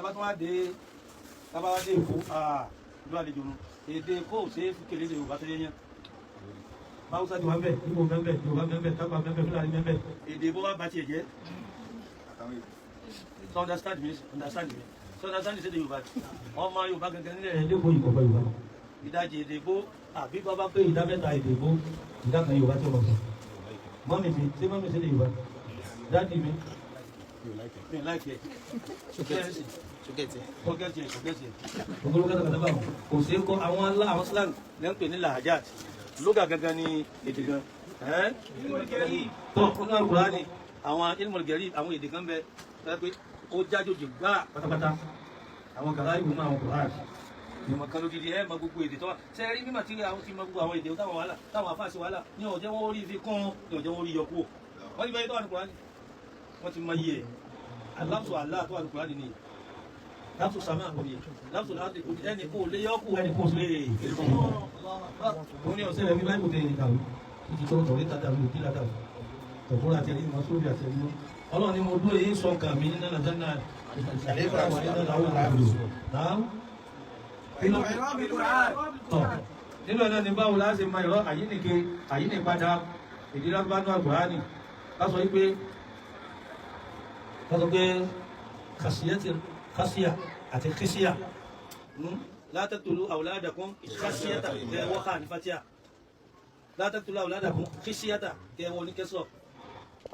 tábà tó wá dé Èkó ìlú àlejò nù èdè Èkó ṣe é kéde lè Yorùbá tó yẹ yẹn Hausa ti wà ń bẹ Igbo ń bẹ Yorùbá ń bẹ Tápà ń bẹ Fúlàní ń bẹ èdè bó wá bá tiẹ̀ jẹ́ so understand me so understand me say the Yorùbá ọmọ Yorùbá gẹ́gẹ́ nílẹ̀ èdè Èkó yìí kọ̀ọ̀kan Yorùbá ìdajì èdè Èkó àbí bàbá pé ìdá mẹ́ta èdè Èkó ìdá kan Yorùbá tí wọ́n sọ mọ́mí mi ṣé mọ́mí ṣe lè Yorùbá dáàdì mi láìpẹ́ ṣókẹ́tì ogolo kátàkátà báwọn kò sí kọ́ àwọn slang lẹ́ńpẹ̀ ní lahajat lóga gangan ní èdè gan tó nínú Al-Qur'ani àwọn ilmul gharib àwọn èdè kan bẹ pé ó jájòjì gbá pátápátá àwọn gàrá ìwò náà àwọn Qur'an ìmọ̀ kan lódìdí ẹ̀ mọ gbogbo èdè tó wà sẹ́ẹ̀rí mímọ̀ tí àwọn ti mọ gbogbo àwọn èdè táwọn afáàsì wàhálà ní ọ̀jẹ́ wọn orí fi kún ní ọ̀jẹ́ wọn orí yọ kúrò wọ́n ti bẹ́ẹ̀ tó wà ní Qur'an wọ́n ti mọ iye aláàtò àlá tó wà ní Qur'an nìyí láàtò sàmà àkọ́bí láàtò láti ẹni kó lé yọ́kù ẹni kó lé ní ọ̀sẹ̀ rẹ̀ bí báyìí kò tẹ̀ ìkàwé títí tó tọ̀rí tàdàlú òkú ládàlú tọ̀fúnra àtẹ̀lé ìmọ̀ sórí àtẹ̀lé ọlọ́run ni mo dúró èyí sọ kà mí nínú àjánà ìṣàlẹ́fà wà nínú àwọn àgbò náà nínú ẹ̀nà ni báwo láti máa ìrọ́ àyínípadà ìdílé bá ní Al-Qur'ani lásọ wípé kásíyà àti kíṣíyà la taqtulu awladakum khashyata wọ́ká ní fatia la taqtulu awladakum khashyata kẹwọ́ ní kẹsọ̀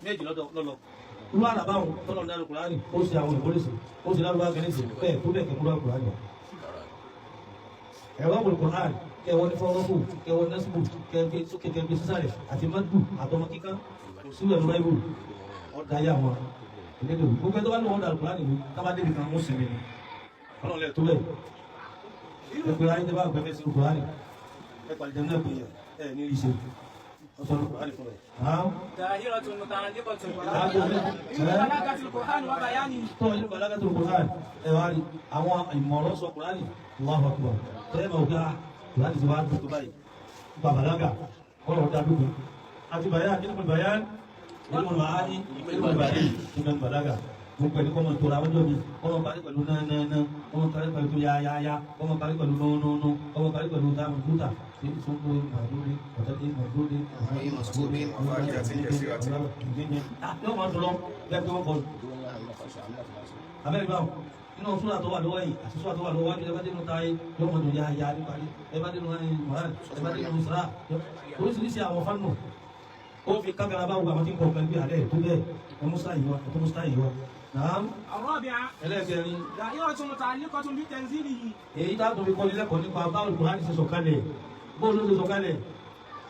méjì lọ́lọ́ olú àràbáwọn tọ́lọ̀ ní Al-Qur'ani ó sì àwọn ìpólísì ó sì lárúbá gẹ̀ẹ́sì bẹ́ẹ̀ tó bẹ́ẹ̀ kẹkúrú Al-Qur'ani ẹ̀rọ Al-Qur'ani kẹwọ́ ní fọ́nrọ́fù kẹwọ́ ní násìbù kẹwọ́ sísàlẹ̀ àti mọ́dù àtọmọ kíká kò sí ẹ̀rọ báíbù ọ̀dáyà wọn ìlédè gbogbo ẹ̀tọ́ bá ní wọ́n dà Al-Qur'ani ní tábàdé nìkan mú sinmi ni ọlọ́lẹ̀ tó bẹ̀ ẹgbẹ̀rẹ̀ ayé tẹ́bà gbẹ̀fẹ́ sí Al-Qur'ani ẹ̀pàlìjẹ́ náà pè ẹ̀ ní ìṣe ọ̀sọ̀ Al-Qur'ani fún ẹ̀. Dāhiratun muta'alliqatun balagatul Qur'an wa bayani. Tó ilé balagatul Qur'an ẹ wá rí àwọn ìmọ̀ràn sọ Qur'ani Allahu Akbar tẹ́lẹ̀ mọ̀ gbá Qur'ani ti wá dùn tó báyìí bàbàlágà ọ̀rọ̀ dàdúgbò àti bayan ilmul bayan ilmul ma'ani ilmul badi ilmul balaga gbogbo ẹni kọ́mọ tó ra ọjọ́ mi kọ́mọ parí pẹ̀lú nánáná kọ́mọ parí pẹ̀lú tó yáyáyá kọ́mọ parí pẹ̀lú nọ́nọ́nọ́ kọ́mọ parí pẹ̀lú dáàmù dúdà tí ó ń gbé màdúrí ọ̀tẹ́dé màdúrí yóò máa dùn lọ lẹ́gbẹ́ wọn kọlu abẹ́rẹ́ báwọn nínú súrà tó wà lọ́wọ́ yìí àti súrà tó wà lọ́wọ́ wájú ẹbá dénú táyé yóò mọ̀ dùn yáyá níparí ẹbá dénú mọ̀rán ẹbá dénú sàrà oríṣiríṣi àwọn fánù ó fi kágara bá wù àwọn tí ń kọ̀ pẹ̀lú àlẹ́ tó bẹ́ẹ̀ ẹmúsá yìí wá ẹmúsá yìí wá. الرابعة ẹlẹ́gẹ̀rin دائرة متعلقة بتنزيله èyí tá a tún fi kọ́ni lẹ́kọ̀ọ́ nípa báwo Kùránì ṣe sọ̀kalẹ̀ bó ló ṣe sọ̀kalẹ̀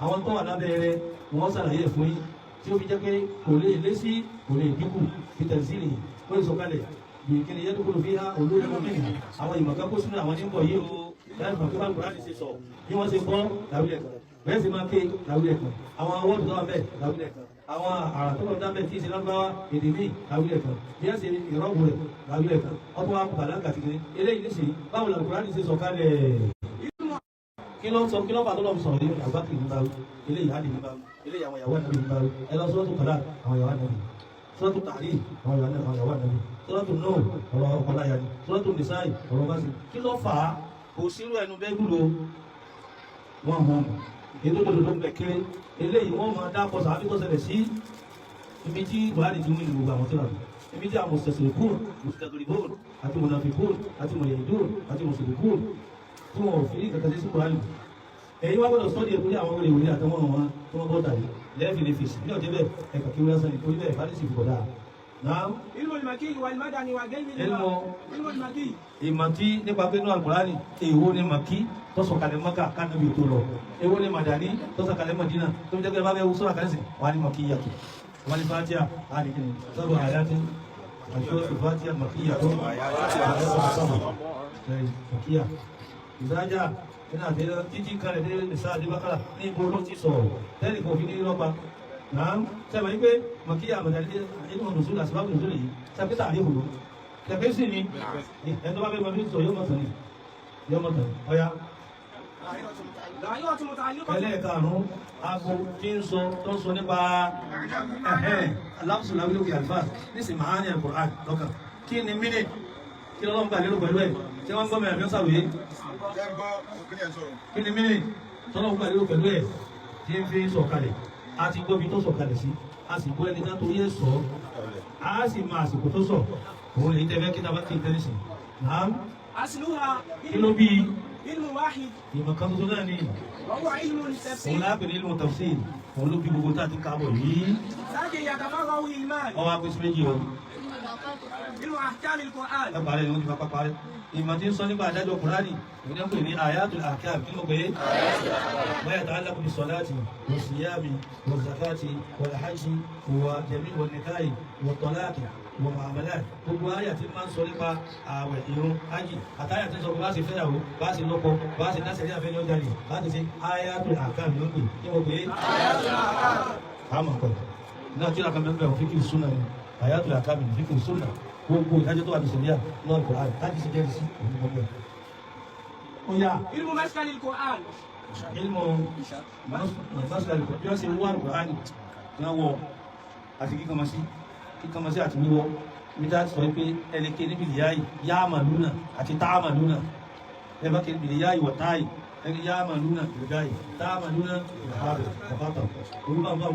àwọn tó wà lábẹ́ rẹ̀ wọ́n ṣàlàyé fún yín tí ó fi jẹ́ pé kò lè lé sí kò lè dínkù fi tẹ̀síìlì ó lè sọ̀kalẹ̀ bí kí ni yẹn dúkúrò fi há olórí mọ́ mẹ́rin àwọn ìmọ̀ká kó sínú àwọn nígbọ̀ yìí o láì mọ̀ pé bá Kùránì ṣe sọ bí wọ́n ṣe gbọ́ làwílẹ̀ kan bẹ́ẹ̀ sì máa ké làwílẹ̀ kan àwọn awọ́dù tó wà bẹ́ẹ̀ làwílẹ̀ kan àwọn àrà tó lọ́dá bẹ́ẹ̀ tí ìṣe lọ́gbàwá èdè míì làwílẹ̀ kan bí wọ́n ṣe ìrọ́bù rẹ̀ làwílẹ̀ kan ọdún wa bàlágà ti kiri eléyìí ní sèé báwo la Kùránì ṣe sọ̀kalẹ̀ kí ló fà tó lọ́ sọ̀rọ̀ ní àgbákì nígbà eléyìí hádì nígbà eléyìí àwọn ìyàwó ànábì nígbà ẹ lọ sọ́tù kàdá àwọn ìyàwó ànábì sọ́tù tàrí àwọn ìyàwó ànábì sọ́tù nóò ọ̀rọ̀ ọ̀pọ̀láyà ni sọ́tù nìsáì ọ̀rọ̀ bá sì kí ló fà á kò sírú ẹnu bẹ́ẹ̀ gbúdọ̀ wọn mọ̀ ètò òdòdó ń bẹ̀ kéré eléyìí wọ́n máa dápọ̀ sàábí tó ṣẹlẹ̀ sí ibi tí Buhari ti mú ìlú gbogbo àwọn tó rà ibi tí àwọn mùsùlùmí mùsùlùmí àti mùnàfikún àti mùyẹ̀dún àti mùsùlùmí tí wọ́n fi ní kankan sí Buhari èyí wá gbọ́dọ̀ sọ́dí ẹ̀kúrí àwọn olè ìwòrí àtàwọn ọmọ wọn tí wọ́n bọ́ta yìí lẹ́ẹ̀fì lè fèsì ní ọ̀jẹ́ bẹ́ẹ̀ ẹ̀kà kí wọ́n sani torí bẹ́ẹ̀ bá lè sì fò dáa. ilmu al-maki wal-madani wa ghairi ilmu al-maki. ìmọ̀tí nípa pé ní Al-Qur'ani èwo ni màkí tó sọ̀kalẹ̀ Mákà kánàbì tó lọ èwo ni màdàní tó sọ̀kalẹ̀ Mádínà tó fi jẹ́ pé bá bẹ́ẹ̀ wúsọ́rọ̀ kánìsì wà ní màkí yàtọ̀ wọ́n ní Fatiha á ní kíni sọ́dọ̀ àyàtí àti Fatiha màkí yàtọ̀ màkíyà ìdájà nínú àtẹ́lẹ́ títí kalẹ̀ ní ìsá àdébákàrà ní ibo ló ti sọ̀rọ̀ tẹ́lẹ̀ kò fi ní lọ́pa náà sẹ́wọ̀n yí pé màkíyà àmàdàlẹ́ inú nùsùlù àsìbábù nùsùlù yìí sẹ́pẹ́tà àdéhùn tẹ̀pẹ́ sí ni ẹ̀tọ́ bá fẹ́ mọ́ bí sọ yóò mọ̀tàn ní ọya ẹlẹ́ẹ̀karùn-ún aago tí ń sọ tó ń sọ nípa aláàbùsùn láwílókè alfáà nísìn máa ní Al-Qur'an lọ́kàn kí ni mínì kí lọ́lọ́run gbà lérò pẹ̀lú ẹ̀ tí wọ́n ń gbọ́ mẹ́rin sàròyé kí ni mí tọ́lọ́run gbà lérò pẹ̀lú ẹ̀ tí ń fi sọ̀kalẹ̀ a ti gbọ́ bí tó sọ̀kalẹ̀ sí a sì gbọ́ ẹni tó yẹ sọ a sì máa àsìkò tó sọ òun lè tẹ́fẹ́ kí tábà kí n tẹ́lẹ̀ sí náà kí ló bí ìmọ̀ kan tuntun náà ni òun láàpẹ̀ ní ilmu tafsir òun ló bí gbogbo tá a ti kábọ̀ yìí ọwọ́ apẹ́sí méjì o ẹ parẹ́ ni wọ́n ti pápá parẹ́ ìmọ̀ tí ń sọ nípa àdájọ́ Kùránì ìwé ń pè ní ayatul ahkam kí ló pé wọ́n yàtọ̀ alákùnrin sọ̀láàtì wọ́n síyámi wọ́n zakati wọ́n hajji wọ́n jẹ̀mí wọ́n nìkáyì wọ́n tọ́láàkì wọ́n muamalat gbogbo ayà tí máa ń sọ nípa ààwẹ̀ ìrun hajj àtàyà tí ń sọ pé bá ṣe fẹ́yàwó bá ṣe lọ́kọ bá ṣe dáṣẹ̀ ní àfẹ́ni ọjà rẹ̀ láti ṣe ayatul ahkam ló ń pè kí wọ́n pè náà tí lákàmẹ́ ń bẹ̀rù fíkì súnà ni ayatul ahkam fíkì súnà gbogbo ìdájọ́ tó wà ní ìṣẹ̀lẹ̀ náà kò ráì tájì sí jẹ́rìí sí òun gbogbo ẹ̀. ó yá ilmu maskal al-Qur'an ilmu maskal al-Qur'an bí wọ́n ṣe wọ́n Qur'an náà wọ àti kíkọmọsí àti wíwọ́ mi dá sọ pé ẹlẹ́kẹ́ níbi ìyáyì ya'maluna àti ta'maluna ẹbá kẹ́ níbi ìyáyì wọ̀ táyì ẹni ya'maluna ìrìgáyì ta'maluna ìrìgáyì ọ̀pátọ̀ orúbáwọ̀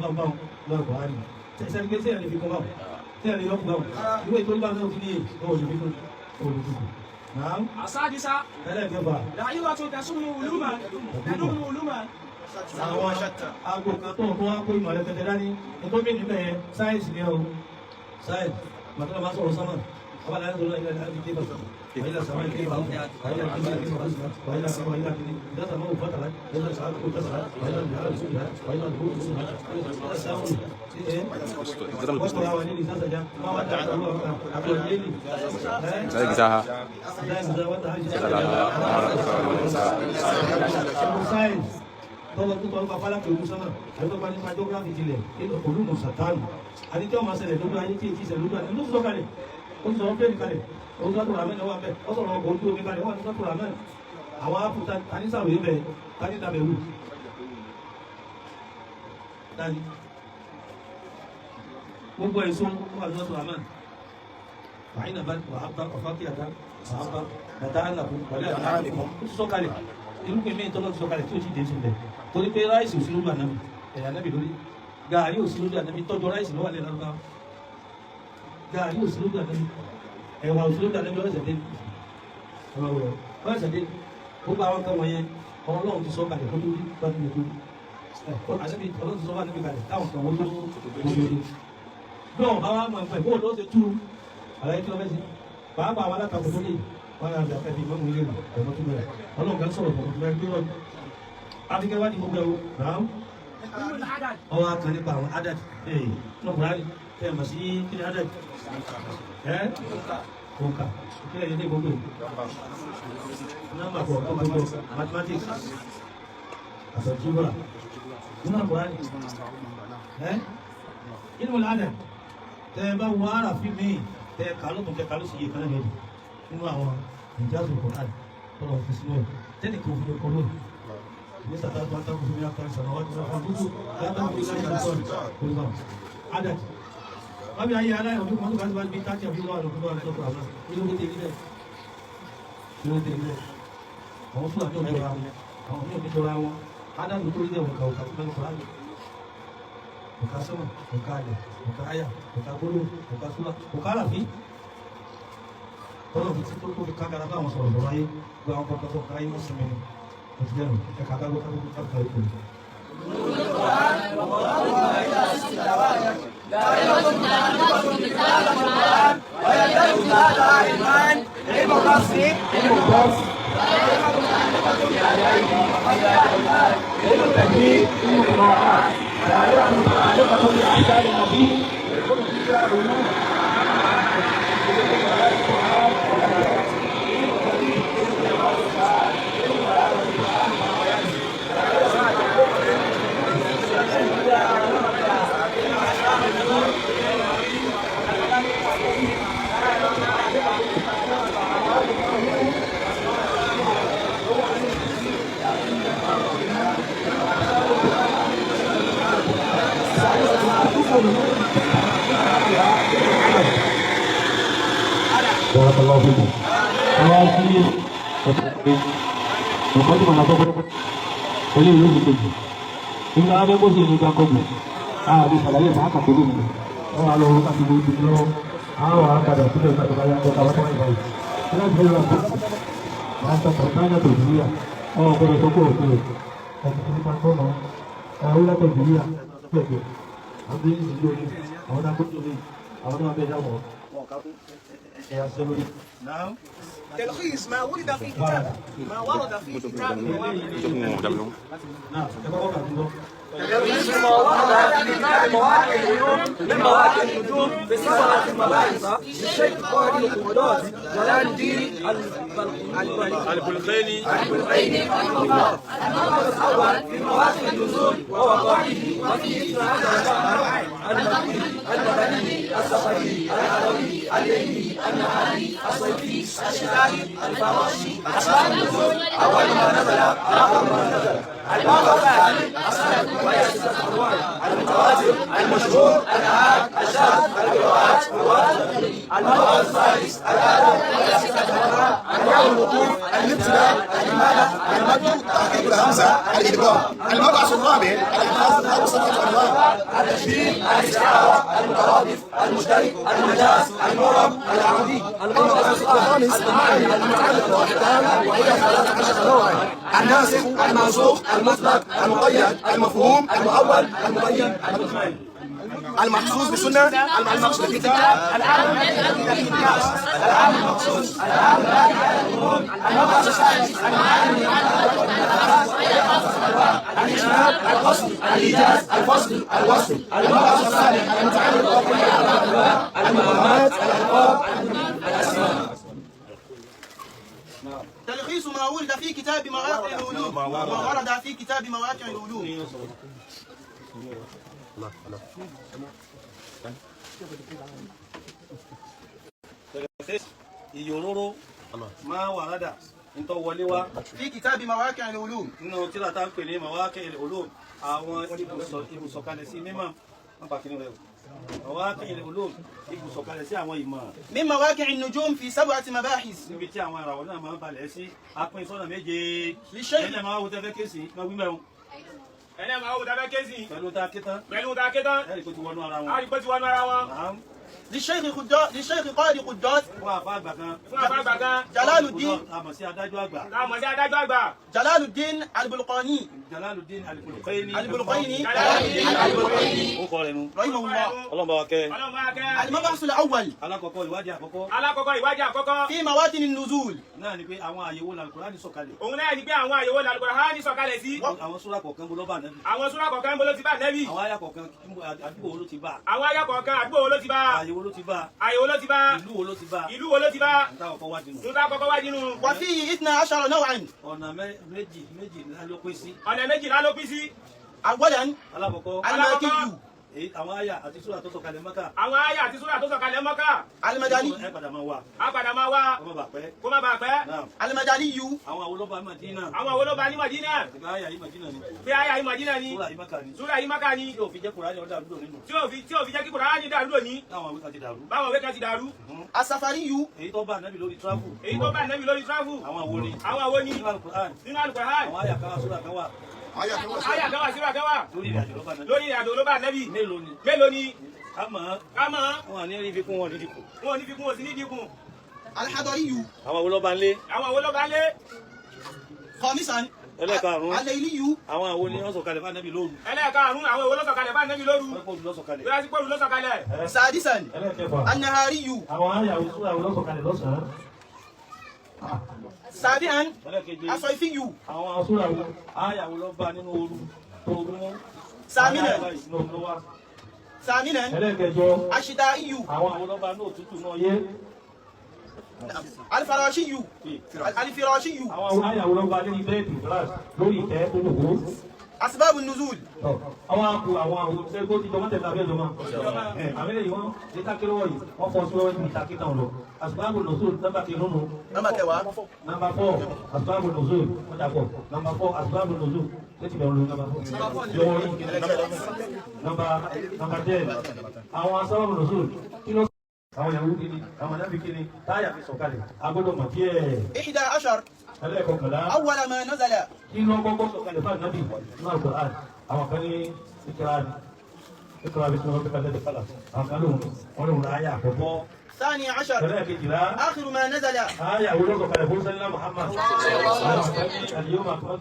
lọ́rọ̀ Qur'an tẹ́sẹ̀ pé sẹ́yìn lè fi kọ́ báwọ̀ sẹ́yìn lè yọkù báwọ̀ ìwé tó bá náà fi ní olùdókò نعم السادسة دائرة تسمى علوما تدوم علوما àwọn aago kan tó ń fún wa kó ìmọ̀ rẹ̀ tẹ̀tẹ̀ dání ètò mi níbẹ̀ sáyẹ̀nsì ni o sáyẹ̀nsì màtí wọ́n máa sọ̀rọ̀ sọ́mọ̀ ọba láyé tó lọ ilẹ̀ láti dé bàtà wàyí la sàmà ìdílé bàtà wàyí la kíni kíni bàtà wàyí la kíni wàyí la kíni ìdá sàmà òfò àtàlà ìdá sàmà òfò àtàlà wàyí la bìhárà lùsùn ìdá wàyí la bìhárà lùsùn ìdá ìdá sàmà wọ́n kọ́ àwọn nílì sásàjá máa wá dàgbà lọ́wọ́ àbúrò nílì Saya gisaha. sáyẹ̀nsì tọ́lọ́ tó tọ́lọ́ pàpàlà pẹ̀lú sọ́nà ẹ̀rọ bá nípa geography tilẹ̀ olùmọ̀ sàtánù àdíjọ́ máa ṣẹlẹ̀ lójú ayé tí èkì ìṣẹ̀lẹ̀ lójú ayé ló sọ kalẹ̀ ó sọ pẹ́ẹ́nì kalẹ̀ ó sọ tó ràmẹ́ lọ́wọ́ bẹ́ẹ̀ ó sọ̀rọ̀ ọkọ̀ ojú omi kalẹ̀ wọ́n sọ tó ràmẹ́ àwọn ápù tanísàwé bẹ̀ tanídàbẹ̀wò dání gbogbo èso wà lọ́wọ́ tó ràmẹ́ wàhíìnà bá wà ápá ọ̀fákìyàtà wà ápá bàtà àlàkù wàlẹ́ àlàkù ó sọ kalẹ̀ irúgbìn mi tọ́lọ́ sọ kalẹ̀ tí ó ti dé sílẹ̀ torí pé ráìsì ò sí lójú ànábì ẹ̀yà ànábì lórí gààrí ò sí lójú ànábì tọ́jú ráìsì lọ́wọ́ lẹ́nu lọ́wọ́ gààrí ò sí lójú ànábì ẹ̀wà ò sí lójú ànábì ọ̀rẹ́sẹ̀ dé ọ̀rẹ́sẹ̀ dé gbogbo àwọn kan wọ̀nyẹn Ọlọ́run ti sọ kalẹ̀ tó lórí gbàdúrà tó ànábì Ọlọ́run ti sọ kalẹ̀ kalẹ̀ táwọn kan wọ́n tó lórí náà bá wà máa ń pẹ̀ bó ló ṣe tú àlàyé tí wọ́n fẹ́ sí pàápàá àwọn alátakò tó lè wọ́n yà bẹ̀rẹ̀ bí mọ́mú ilé ẹ̀mọ́ tó bẹ̀rẹ̀ ọlọ́run kan sọ̀rọ̀ fún ọdún ẹgbẹ́ wọn adìgẹ́ wá ní gbogbo ẹ̀wọ̀ náà ọwọ́ akàn nípa àwọn adad náà Kùránì ẹ̀ mọ̀ sí kí ni adad òǹkà kí lẹ́yìn ní gbogbo nọ́mbà pọ̀ tó gbogbo mathematics àtọ̀júbọ̀rà nínú Kùránì inú adad tẹ́ bá wọ ara fi mí tẹ́ kálótò tẹ́ kálósì yìí kan náà nínú àwọn ìjázù Kùránì tọ́lọ̀ fi sínú ẹ̀ tẹ́lẹ̀ kò fi ọkọ̀ lónìí ní sàtàtù àtàkùn fún mi àkàrí sànàwà tí wọ́n fún àdúgbò látàkùn fún ìlànà ìsọ̀rọ̀ olùkọ́ adad wọ́n bí ayé aláyọ̀ ọdún kan tó bá bí tákì àbí lọ́wọ́ àdúgbò àdúgbò àmà nínú ní tèmi rẹ̀ àwọn fún àjọ ìjọra wọn àwọn fún ìjọra wọn adad tó rí ẹ̀wọ̀n kà òkà tó Kùránì òkà sọ́mọ̀ òkà ayà òkà ayà òkà gbóló òkà súlá òkà àlàfí tọ́lọ̀ fi tí tó kó fi kágara bá àwọn sọ̀rọ̀ lọ́wọ́ ayé gba àwọn kọ̀ọ̀kan tó ká ayé wọ́n sinmi ní ti jẹ́nu ẹ̀ka kágbó kágbó kágbó ikú. Barakallahu fikum. Àwọn tí ọ̀pọ̀ tí mo nà kọ́kọ́ pẹ̀lú ìlú ìdíje. Nígbà abẹ́ bó ṣe ní ìgbà kọ́gbọ̀n, àbí ìṣàlàyé ìfà àkàtúntò mi. Wọ́n wá lọ orúkọ àti ìwé ìdíje lọ́wọ́. Àwọn àkàdà sílẹ̀ ìgbà tó bá yá ọ̀gá wọ́n tó wáyé báyìí. Ilé ìgbà yóò wá wọ́n sọ̀tọ̀ sáyà tó ìdílé. Àwọn ọ̀gbọ́dọ̀ tó kó òkú rẹ̀. Ẹ̀sìn tó nípa tọ́nà. Àwọn látọ̀ ìdílé pẹ̀lú. Àwọn ìdílé orí. Àwọn náà kó tó lé. Àwọn náà bẹ̀ dáwọ̀. يا سلولي نعم تلخيص ما ورد في كتاب ما ورد في كتاب نعم تلخيص ما ورد في كتاب مواقع العلوم من مواقع النجوم بصفحة المباحث للشيخ قاضي القضاة جلال الدين البلقيني رحمه الله. المبحث الأول في مواقع النزول ووقائعه وفيه 12 المبني السفري العربي الليلي النهاري الصيفي الشتائي الفراشي أسباب النزول أول ما نزل آخر ما نزل. الباب الثاني أسباب ويأسس الأرواح المتواتر المشهور الآحاد الشاذ القراءات الواتر. الباب الثالث الآداب ويأسس الأرواح أنواع الوقوف الابتلاء الإمالة المد تحقيق الهمزة الإدغام. المبحث الرابع الألفاظ وصفة الأنواع التشبيه الاستعارة المترادف المشترك المجاز المعرب العربي. المبحث الخامس المعاني المتعلقة بالكلام وهي 13 نوعا: الناسخ المنسوخ المطلق المقيد المفهوم المؤول المبين المجمل. المخصوص بالسنة المخصوص بالكتاب العام بالقياس العام المخصوص العام المبحث السادس المعاني الإجمال القصد الإيجاز الفصل الوصل. المبحث الثالث المتعلق بالأنواع المهمات الألقاب الأسماء. تلخيص ما ورد في كتاب مواقع العلوم ما ورد في كتاب مواقع العلوم. ìyòróró máa wà rádà nítọ́ wọlé wá في كتاب مواقع العلوم nínú tíra tá ń pè ní Mawaqi' al-Ulum àwọn ibùsọ̀kalẹ̀ sí mímọ̀ wọ́n pàkí ní rẹ̀ Mawaqi' al-Ulum ibùsọ̀kalẹ̀ sí àwọn ìmọ̀ من مواقع النجوم في 7 مباحث. níbi tí àwọn ìràwọ̀ náà máa ń balẹ̀ sí apin sọ́nà méje للشيخ ẹ̀yẹ́ máa wò tẹ́fẹ́ kéèsì máa wí mẹ́rin أنا ما هو دابا كيزي pẹ̀lú tá a ké tán بلو دا كده ẹ̀rì kó ti wọnú ara wọn عارف بس وانا راوا Naam. للشيخ قداد للشيخ قاضي قداد fún àfa àgbà kan fún àfa àgbà kan Jalaluddin àmọ̀ sí adájọ́ àgbà láàmú sí adájọ́ àgbà جلال الدين البلقاني Jalaluddin al-Bulqayni البلقيني ó kọ rẹ̀ nu رحمه الله. Ọlọ́run bá wa kẹ́ ọlọ́run bá kẹ́. المبحث الأول alákọ̀ọ́kọ́ ìwádìí àkọ́kọ́ alákọ̀ọ́kọ́ ìwádìí àkọ́kọ́ في مواطن النزول náà ni pé àwọn àyẹ̀wò Al-Qur'ani sọ̀kalẹ̀ òun náà ni pé àwọn àyẹ̀wò Al-Qur'ani sọ̀kalẹ̀ sí àwọn súrà kọ̀ọ̀kan bó ló bá nẹ́bí àwọn súrà kọ̀ọ̀kan bó ló ti bá nẹ́bí àwọn àyà kọ̀ọ̀kan àdúgbò wo ló ti bá àwọn àyà kọ̀ọ̀kan àdúgbò wo ló ti bá àyẹ̀wò ló ti bá àyẹ̀wò ló ti bá ìlú wo ló ti bá ìlú wo ló ti bá níta ọkọ̀ wá dínú níta kọ́kọ́ wá nínú. وفيه 12 نوعا ọ̀nà méjì ló pín sí ọ̀nà méjìlá ló pín sí. أولا alákọ̀ọ́kọ́ المكي èyí àwọn àyà àti súrà tó sọ̀kalẹ̀ Mákà àwọn àyà àti súrà tó sọ̀kalẹ̀ Mákà المدني ẹ padà máa wà á padà máa wá ọmọ bàpẹ́ kó má bàa pẹ́. náà المدني àwọn olóba Mádínà àwọn wo ló bá ní Mádínà ìgbà àyà yìí Mádínà ni pé àyà yìí Mádínà ni súrà yìí Mákà ni súrà yìí Mákà ni tí ò fi jẹ́ Kùránì ọ̀dà àdúgbò nínú tí ò fi jẹ́ kí Kùránì dàrú lónìí táwọn àwíkà ti dàrú báwọn òwe kan ti dàrú. السفري èyí tó bá nẹ́bí lórí tíráfù èyí tó bá nẹ́bí lórí travel àwọn àwo ni àwọn àwo ni nínú Al-Qur'an nínú Al-Qur'an àwọn àyà kan wà súrà kan wà àyà kan wà síra kan wà lórí ìrìnàjò lọ́ba nẹ́bí lórí ìrìnàjò ló bá nẹ́bí mélòó ni mélòó ni ká mọ̀ ká mọ̀ wọn à ní rí fi kún wọn nídìí kù wọn ò ní fi kún wọn sí ní dínkù الحضري àwọn àwo lọ́ba ńlé àwọn àwo ló bá lé خامسا ẹlẹ́ẹ̀karùn-ún الليلي àwọn àwo ni wọ́n sọ̀kalẹ̀ fún Ànábì lóru ẹlẹ́ẹ̀karùn-ún àwọn àwo ló sọ̀kalẹ̀ bá nẹ́bí lóru wọ́n kó lọ sọ̀kalẹ̀ bóyá sí pòrú ló sọ̀kalẹ̀ سادسا ẹlẹ́ẹ̀kẹfà النهاري àwọn àyà súrà wo ló sọ̀kalẹ̀ lọ́sàn-án سابعا ẹlẹ́ẹ̀keje الصيفي àwọn súrà wo àyà wo lọ́ba nínú ooru tó ooru mú ثامنا ثامنا ثامنا ẹlẹ́ẹ̀kẹjọ الشتائي àwọn àwọn lọ́ba ní òtútù náà yé الفراشي الفراشي àwọn àyà wo lọ́ba ní bẹ́ẹ̀dì lórí ìtẹ́ tó lòkó أسباب النزول àwọn àpò àwọn àwọn òṣèré tó ti jọmọ́ tẹ̀lé abẹ́ ìjọba àmì lẹ́yìn wọn ní tákìrì wọ̀nyí wọ́n fọ́ sí wọ́n ní ìtàkìtà ọ̀lọ́ àsùbáàbù nùzúl nọ́mbà kìnnú نمبر كوا nọ́mbà 4 àsùbáàbù nùzúl ó dàpọ̀ nọ́mbà 4 àsùbáàbù nùzúl létí bẹ̀rù lórí nọ́mbà 4 yọwọ́ nọ́mbà 10 àwọn àsùbáàbù nùzúl kí ló àwọn Yahudi ni àwọn anábìkí ni táyà fi sọ̀kalẹ̀ agbọ́dọ̀ mọ̀ díẹ̀. 11 ẹlẹ́ẹ̀kọ̀kànlá أول ما نزل inú ọgbọ́gbọ́ sọ̀kalẹ̀ fún ànábì náà Qur'an àwọn kan ní ìkìlá ni ìkìlá bí sọ̀rọ̀ pípa lẹ́dẹ̀ kálà àwọn kan lóhun wọn lóhun láyà àkọ́kọ́. 12 ẹlẹ́ẹ̀kejìlá آخر ما نزل ayà wọlé sọ̀kalẹ̀ fún sẹ́lá Muhammad àwọn kan ní àdìyó máa kọ́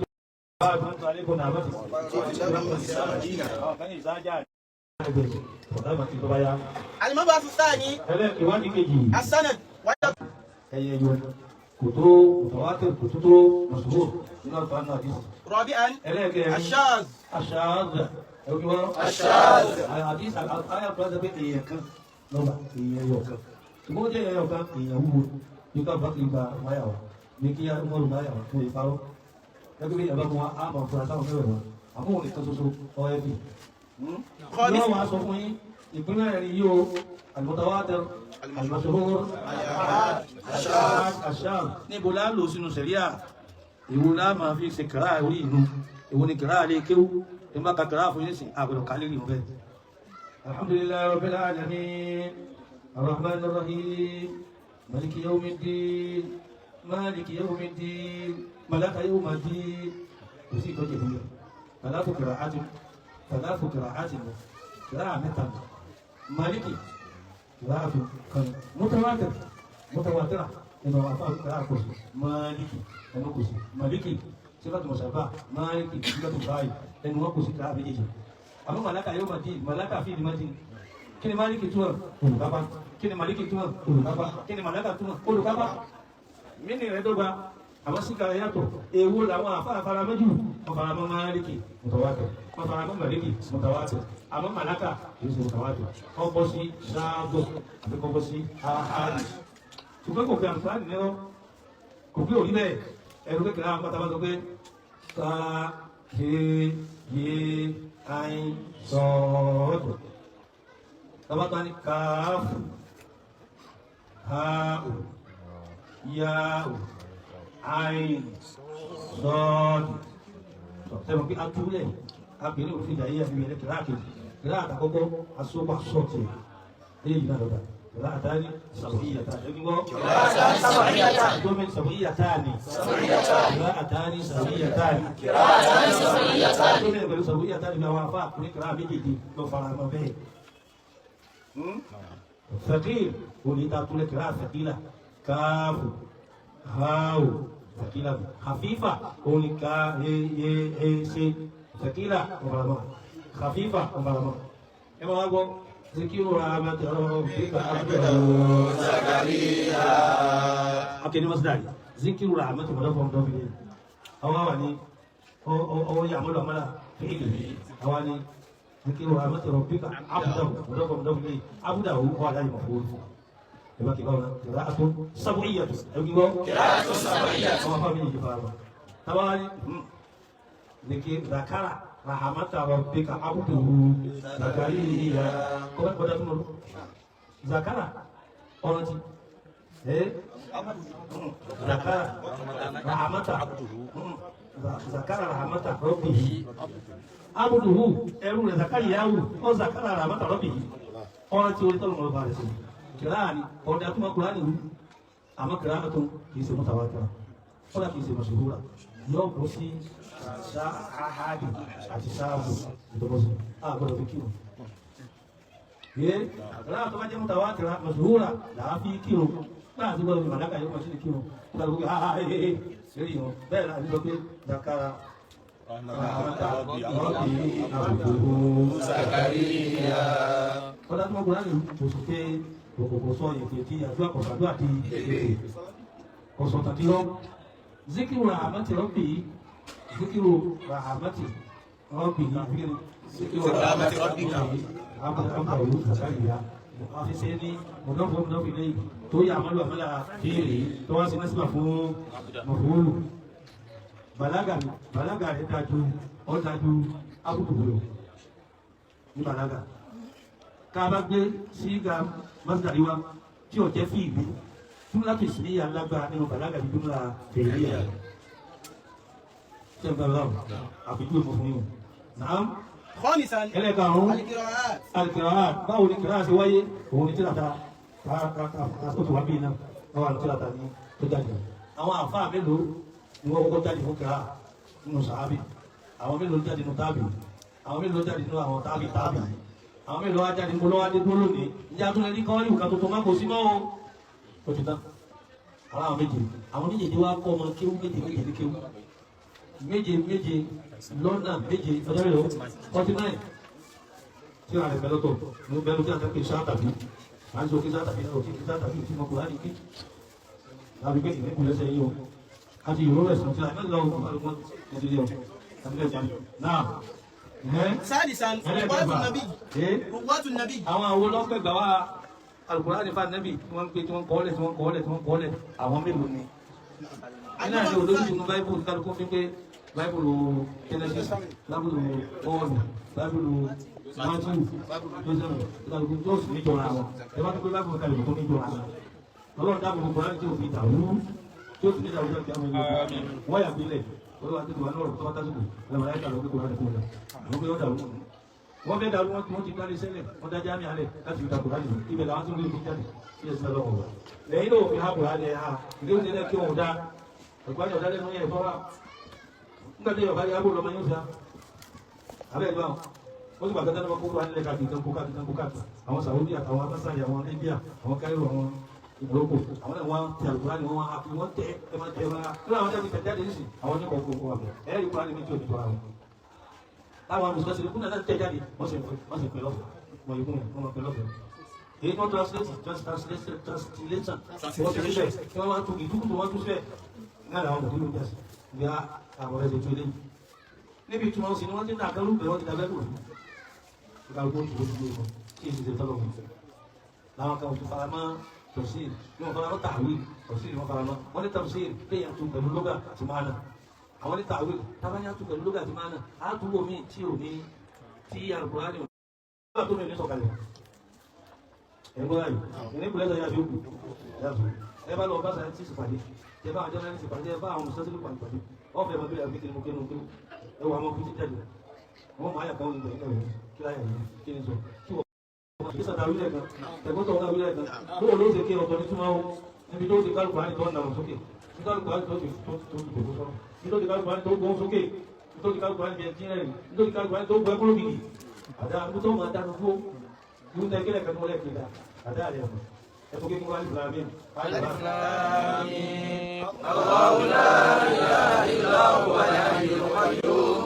المبعث الثاني السند متواتر كتب مشهور من القرآن الحديث. رابعا الشاذ الشاذ الحديث الآية قد بقي نوبة يوكا تقول جاي يوكا يهود يوكا بقي ما يوا نيكي أمور ما يوا هو يفعله لكن يبقى هو أمام فرنسا وكذا أمور يكتسو أو يبي يوم أسمعي يكون يو المتواتر المشهور الشاذ níbo la lò sínú ṣẹ̀ríà èwo la máa fi ṣe kìrá orí inú èwo ni kìrá lè kéwú ẹ má ka kìrá fún yín sí àgbẹ̀rọ̀ kálí rí ọ̀bẹ. alhamdulillahi rabbil alamin arrahman arrahim maliki yawmiddin maliki yawmiddin malaka yawmiddin kò sí ìtọ́jú ìlú rẹ̀ thalathu qira'atin kìrá mẹ́ta maliki قراءة متواترة إنه أفعل قراءة كوسي مالكي إنه كوسي مالكي صفة مشابهة مالكي صفة فاعل إنه كوسي قراءة بيجي أما ملاك يوم الدين ملاك في دمتين كني مالكي توا كل كابا كني مالكي توا كل كابا كني ملاك توا كل كابا مني ردوبا أما سكر ياتو يقول أما أفعل مجو أفعل مالكي متواتر أفعل مالكي متواتر أما ملاك يوسف متواتر kọ́kọ́ sí ṣáàbò àti kọ́kọ́ sí àhàdì ṣùgbọ́n kò fi àǹfààní ní ọ́ kò gbé òrí bẹ́ẹ̀ ẹ̀rù kékeré àwọn pátápá sọ pé ká ṣe yé ayin sọ́ọ̀dọ̀ tábàtà ní káàfù háàù yáàù ayin sọ́ọ̀dọ̀ sọ̀tẹ́mọ̀ pé atúlẹ̀ abìnrin òfin ìdáyé àbíwẹ̀ ẹ̀lẹ́kẹ̀rẹ́ àkejì قراءة كوكو الصبح صوتي إيه نرودا قراءة تاني سبعيتان قراءة سبعيتان دومين سبعيتان قراءة تاني سبعيتان دومين قالوا سبعيتان ما وافق كل قراءة بيجي لو فرع ما بين ثقيل وليتا تقول قراءة ثقيلة كاف هاو ثقيلة خفيفة وليكا هي سي ثقيلة وبرما خفيفة وبرما إما أقول ذكر رحمة ربك عبده زكريا أكيد مصدر ذكر رحمة ربك عبده أواني أو يعمل عملا فعله أواني ذكر رحمة ربك عبده عبده هو على المفعول يبقى كده قراءة سبعية قراءة سبعية ما فهمني جفاما طبعا ذكر رحمة ربك عبده زكريا كما قلت لكم ذكر قلت ذكر رحمة ذكر رحمة ربه عبده ẹrú rẹ̀ Zakariyahu ó zakara رحمة ربه قلت ولد المبارك كلامي قلت لكم القرآن أما قراءة ليس متواترة ولا ليس مشهورة yóò bọ́ sí ahadi àti sáàbù ìdọ́bọ̀sí àgbọ̀dọ̀ fi kírun. Yé aláwọ̀ tó bá jẹ́ mutawatira mashhura làá fi kírun náà ti gbọ́dọ̀ fi màláka yóò máa ṣe kírun nígbà tó gbé lórí wọn bẹ́ẹ̀ náà nígbà pé zakara Zakariya. Kọ́lá tó mọ́kùnrin láti kò sọ pé kò sọ ètò tí àdúrà kọ̀ọ̀dúrà ti kọ̀sọ̀ tàbí lọ. ذكر رحمة ربي ذكر رحمة ربي ذكر رحمة ربك عبده زكريا في سيدي مضاف إليه تو يعمل عمل فيه تو نسبة مفعول بلاغا تاجو أو تاجو أبو تبلو ní balaga ká bá gbé síga masdariwa tí ó jẹ́ fíìlì jumla tó sì níyà lágbára nínú balaga ní jumla fèèyà ṣe ń bá lọ́wọ́ àpèjúwe mọ̀ fún yín náà. خامسا ẹlẹ́karùn-ún القراءات alqiraat báwo ni kìrá ṣe wáyé òun ni tíra ta àtúntò wá bí iná wọ́n wà lọ́tí àtàní tó jáde àwọn àfáà mélòó ni wọ́n kọ́kọ́ jáde fún kíra nínú sàábì àwọn mélòó jáde nínú tábì àwọn mélòó jáde nínú àwọn tábì àwọn mélòó wá jáde nínú lọ́wọ́ adé tó lónìí ìjà tó lè ní kọ́ ìwù kan tuntun má kò sí mọ́ o ti tán àwọn méjèèjì wá kọ́ ọmọ kéwú méje ní kéwú méje lọ́nà méje ọjọ́ mélòó 49 tí wọ́n rẹ̀ bẹ́lọ́tọ̀ ní bẹ́lú tí a tẹ́kẹ̀ sáà tàbí máa ń sọ kí sáà tàbí náà kí sáà tàbí tí mọ́kù láti kí láti gbé ìrẹ́kù lẹ́sẹ̀ yíò àti ìró rẹ̀ sùn tí a mẹ́lọ ọgbọ̀n nàìjíríà náà Salisan, ruwatu nabi. Àwọn àwọn olóńgbẹ̀ gbà wá Al-Qur'an nípa nabi tí wọ́n ń pè tí wọ́n kọ́ọ́lẹ̀ àwọn mélòó ni. Iná ni olóògùn ní Báíbùlù kálukú fi pé Báíbùlù Genesis, Báíbùlù Pọ́ọ̀lù, Báíbùlù Mátíù, kálukú tó sì níjọra wọn. Ẹ bá tó pé Báíbùlù kálukú tó níjọra wọn. Ọlọ́run dábò gbogbo láti tí ò fi dàrú tí ó sì ní dàrú láti àwọn ènìyàn. Wọ́n yà bílẹ̀ olúwa tó ti wà lọ́rùn tó bá tásìkò lẹ́wọ̀n láyé kàlọ́ gbogbo láti kúrò lọ. Àwọn pé ó dàrú wọ́n fẹ́ dàrú wọ́n ti kárí sẹ́lẹ̀ wọ́n dájá ní alẹ́ láti ìdàkù láti ibẹ̀ làwọn tó ń gbé jáde sí ẹ̀sìn lọ́wọ́ wọn. Lẹ́yìn náà òfin hàbò alẹ́ ha ìdí oúnjẹ náà kí wọn dá ọ̀gbájọ́ ọ̀dá lẹ́nu yẹn fọ́ra nígbà tí yorùbá yàgò lọ́mọ yóò sá abẹ́ ìlú àwọn ó sì gbàgbé dáná kókó alẹ́ káàkiri àwọn Saudi àtàwọn abásárì àwọn Libya àwọn Cairo àwọn ìgbòkò àwọn náà wọ́n ti àlùkò láti wọ́n hafi wọ́n tẹ́ ẹ máa tẹ́ ẹ máa nínú àwọn jáde tẹ̀jáde nísì àwọn oníkọ̀ òkú wà bẹ̀ ẹ̀rí kúrò ní méjì òdìbò àwọn táwọn amùsùlùmí kúnlẹ̀ náà tẹ̀jáde wọ́n sì pè lọ́fẹ̀ẹ́ wọ́n yìí kúnlẹ̀ wọ́n máa pè lọ́fẹ̀ẹ́ èyí tó translation wọ́n ti rí bẹ́ẹ̀ kí wọ́n máa tún ìdúkùtù wọ́n tún fẹ́ náà làwọn òdìbò jásí bí àwọn ẹ̀sẹ̀ tó lé níbi tí wọ́n sì ni wọ́n ti ń dàgbẹ́rù bẹ̀rẹ̀ wọ́n ti dàgbẹ́rù ìgbàgbọ́ tó lójú ìbọn tí èsì ti tọ́lọ̀ wọn làwọn kan ti fara mọ́ tafsir ni wọ́n fara mọ́ ta'wil tafsir ni wọ́n fara mọ́ wọ́n ní tafsir léyìn tó pẹ̀lú lóga ti máa nà àwọn ní ta'wil tábàyà tó pẹ̀lú lóga ti máa nà á tún wò mí tí ò ní tí Al-Qur'ani ò ní tó ní sọ̀kalẹ̀ ẹ̀gbọ́n ayò ìní kùlẹ̀ sọ yàtọ̀ òkú ẹ bá lọ bá scientist pàdé ẹ bá àwọn journalist pàdé ẹ bá àwọn mùsùlùmí pàdé ọ̀fẹ́ ẹ̀mọ́ bí i àgbékiri mú kéwòn ẹ wà mọ́ fíjì jáde wọ́n máa yà káwọn ìgbà ìgbà kí láyà yìí kí ni sọ kí wọ́n kí sàdá wílẹ̀ kan ẹ̀gbọ́n tó wọ́n wílẹ̀ kan bóò ló ṣe kí ọ̀tọ̀ ní túmọ̀ ó níbi tó ti kálukú àní tó ń nàrọ̀ sókè ní kálukú àní tó ti dòdò sọ́rọ̀ ní tó ti kálukú àní tó gbọ́n sókè ní tó ti kálukú àní bẹ̀ẹ́ tíyẹ̀rì ní tó ti kálukú àní tó gbọ́ ẹkúrò gidi àdá àbú tó máa dánu fún yóò tẹ́ kílẹ̀ kan tó lẹ́ kéda àdá àlẹ́ ẹ̀mọ́ ẹ̀fọ́ kí wọ́n alif lam mim Allahu la ilaha illa huwa al-hayyul qayyum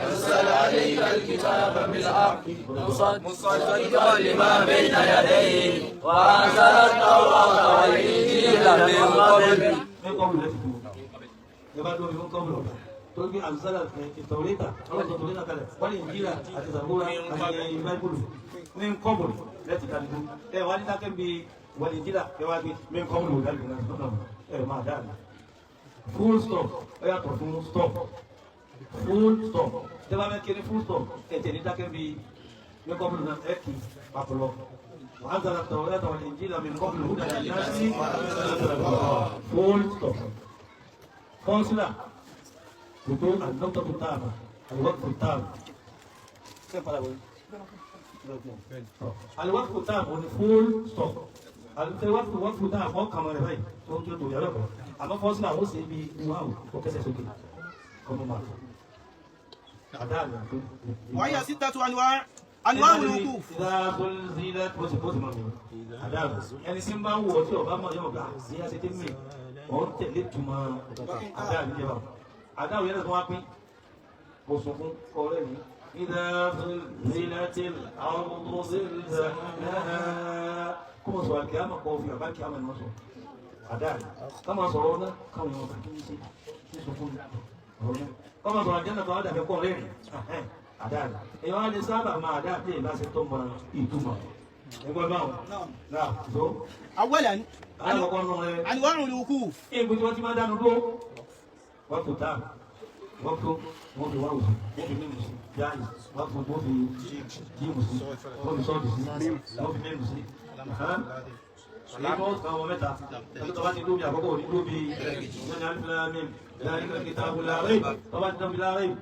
نزل عليك الكتاب بالحق مصدقا لما بين يديه وأنزل التوراة والإنجيل من قبل تقول أنزل التوراة والإنجيل والإنجيل الزبور البايبل من قبل لا تكلموا إيه وأنت كم والإنجيل من قبل إيه ما دام full stop إيه full stop full stop tẹ́lá mẹ́ kiri full stop ẹ̀tẹ̀ ní dákẹ́ bí ní kọ́bùlù náà ẹ̀kì pàpọ̀lọ́ wọ́n á zara tọ̀wọ́ yàtọ̀ wọ̀lẹ̀ ìjìlá mi kọ́bùlù húdà ní láti full stop kọ́nsílà kòtò àdókòtò tó tààmà àlùwọ́kò tààmà àlùwọ́kò tààmà ní full stop àlùwọ́kò tààmà wọ́n kàmọ́ rẹ̀ báyìí tó ń tó yàrá kan àmọ́ kọ́nsílà ó sì bí wáwù ó kẹsẹ̀ sókè kọ́mọ́ máa وهي ستة أنواع الوقوف. إذا زلزلت ẹni tí ń bá ń wọ tí ọba máa yọ ọgá sí àṣetí mi ọ ń tẹ̀lé tuma àdáà ní ìjẹba àdáà yẹn tó wá pín kò sùn fún ọ̀rẹ́ mi. إذا زلزلت الأرض زلزالها kó mọ̀ sọ àkíyàmọ̀ kọ́ fi àbá kíyàmọ̀ ni wọ́n sọ àdáà ká máa sọ̀rọ̀ ọ̀nà káwọn èèyàn bá kí ní ṣe ní sọ fún ọ̀rọ̀ náà kọ́mọ sọ̀rọ̀ àjẹ́nà kan dàbí kọ́ lẹ́rìn àdáàlá èèyàn á lè sábà máa àdáàdé ìbáṣe tó mọ ìtumọ̀ ẹgbẹ́ báwọn náà tó. أولا alákọ̀ọ́kọ́ nù rẹ. أنواع الوقوف. èèbù tí wọ́n ti máa dánu dúró wọ́n tó táà wọ́n tó wọ́n fi wáwù sí wọ́n fi mímu sí jáàyè wọ́n tó wọ́n fi jíìmù sí wọ́n fi sọ́ọ̀dì sí wọ́n fi mímu sí. èyí tó kàn wọ́n mẹ́ta ẹgbẹ́ tó bá ti dóbi àkọ́kọ́ òní dóbi ìjọba alifilami ذلك الكتاب لا ريب طبعا الكتاب لا ريب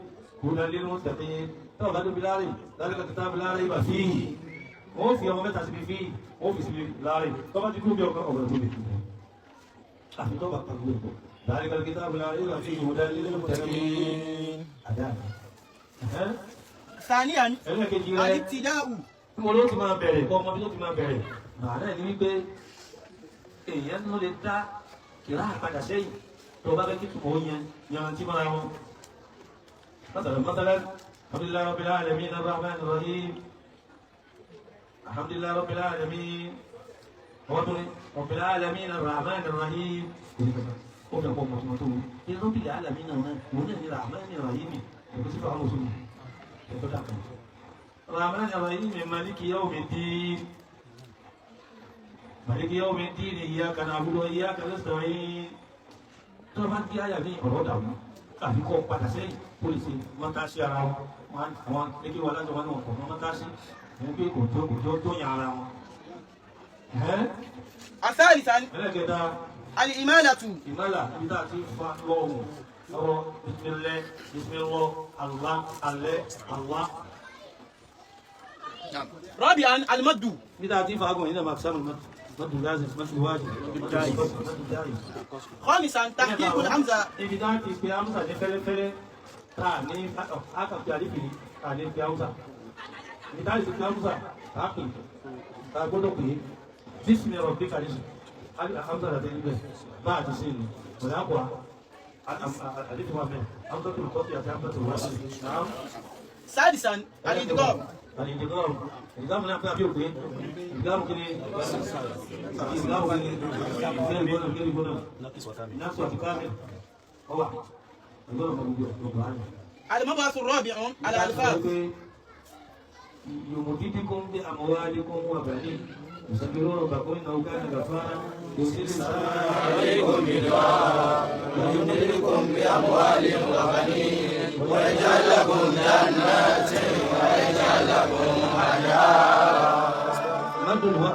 هدى للمتقين طبعا الكتاب لا ريب ذلك الكتاب لا ريب فيه wọ́n fi ọmọ mẹ́ta síbi fíì wọ́n fi síbi láàrin tó bá ti kú bí ọkọ̀ ọ̀gbọ̀n tó lè kú àfi tó bá pàdé ọ̀pọ̀ láàrin kan kíta àbúlá ìlú àfi ìwòdà lílé mọ̀tẹ́kì àdáàdá. ثانيا ẹlẹ́kejì rẹ̀ الابتداء tí mo ló ti máa bẹ̀rẹ̀ kọ́ ọmọ bí ló ti máa bẹ̀rẹ̀ màá náà ní wípé èèyàn ló lè dá kìlá àpadà sẹ́yìn tó bá fẹ́ kí tùmọ̀ yẹn yanrantí mọ́ra wọn. مثلا الحمد لله رب العالمين الرحمن الرحيم الحمد لله رب العالمين رب العالمين الرحمن الرحيم رب العالمين الرحمن الرحيم الرحمن الرحيم مالك يوم الدين مالك يوم الدين إياك نعبد وإياك نستعين طبعا في آية في أرادة àbí kọ́ padà sẹ́yìn pólísì wọ́n tá sí ara wọn àwọn ẹgbẹ́ wọn lájọ wọn náà kọ̀ wọ́n tá sí ẹni pé kò tó yàn ara wọn. الثالثا ẹlẹ́kẹta الإمالة ìmọ̀lá ibi tá a ti fa lọ́wọ́ lọ́wọ́ bisimilọ́ Allah alẹ́ Allah. رابعا المد ibi tá a ti fa agùn yìí náà máa sábà مد لازم مد واجب مد جائز. خامسا تحقيق الحمزة ibi tá a ti pe amúsà ní fẹ́lẹ́fẹ́lẹ́ tá a ní àkàpẹ́ àdìpìlì tá a ní pe amúsà ibi tá a ti pe amúsà tá a pè tá a gbọ́dọ̀ pè é bísí ọ̀rọ̀ bí kàdísì amúsà láti níbẹ̀ bá a ti sí ni ọ̀dà àpò àdìpìlì wà mẹ́ amúsà tó lùkọ́ fi àti amúsà tó wá sí i. سادسا الإدغام الإدغام الإدغام نعم في أبيو كين الإدغام كني الإدغام كني بنا نفس وتكامل هو الإدغام موجود. المبحث الرابع على الألفاظ يمددكم بأموالكم وبنين يستغفرون ربكم إنه كان غفارا يرسل السماء عليكم مدرارا ويمددكم بأموال وبنين ويجعل لكم جنات ويجعل لكم أنهارا.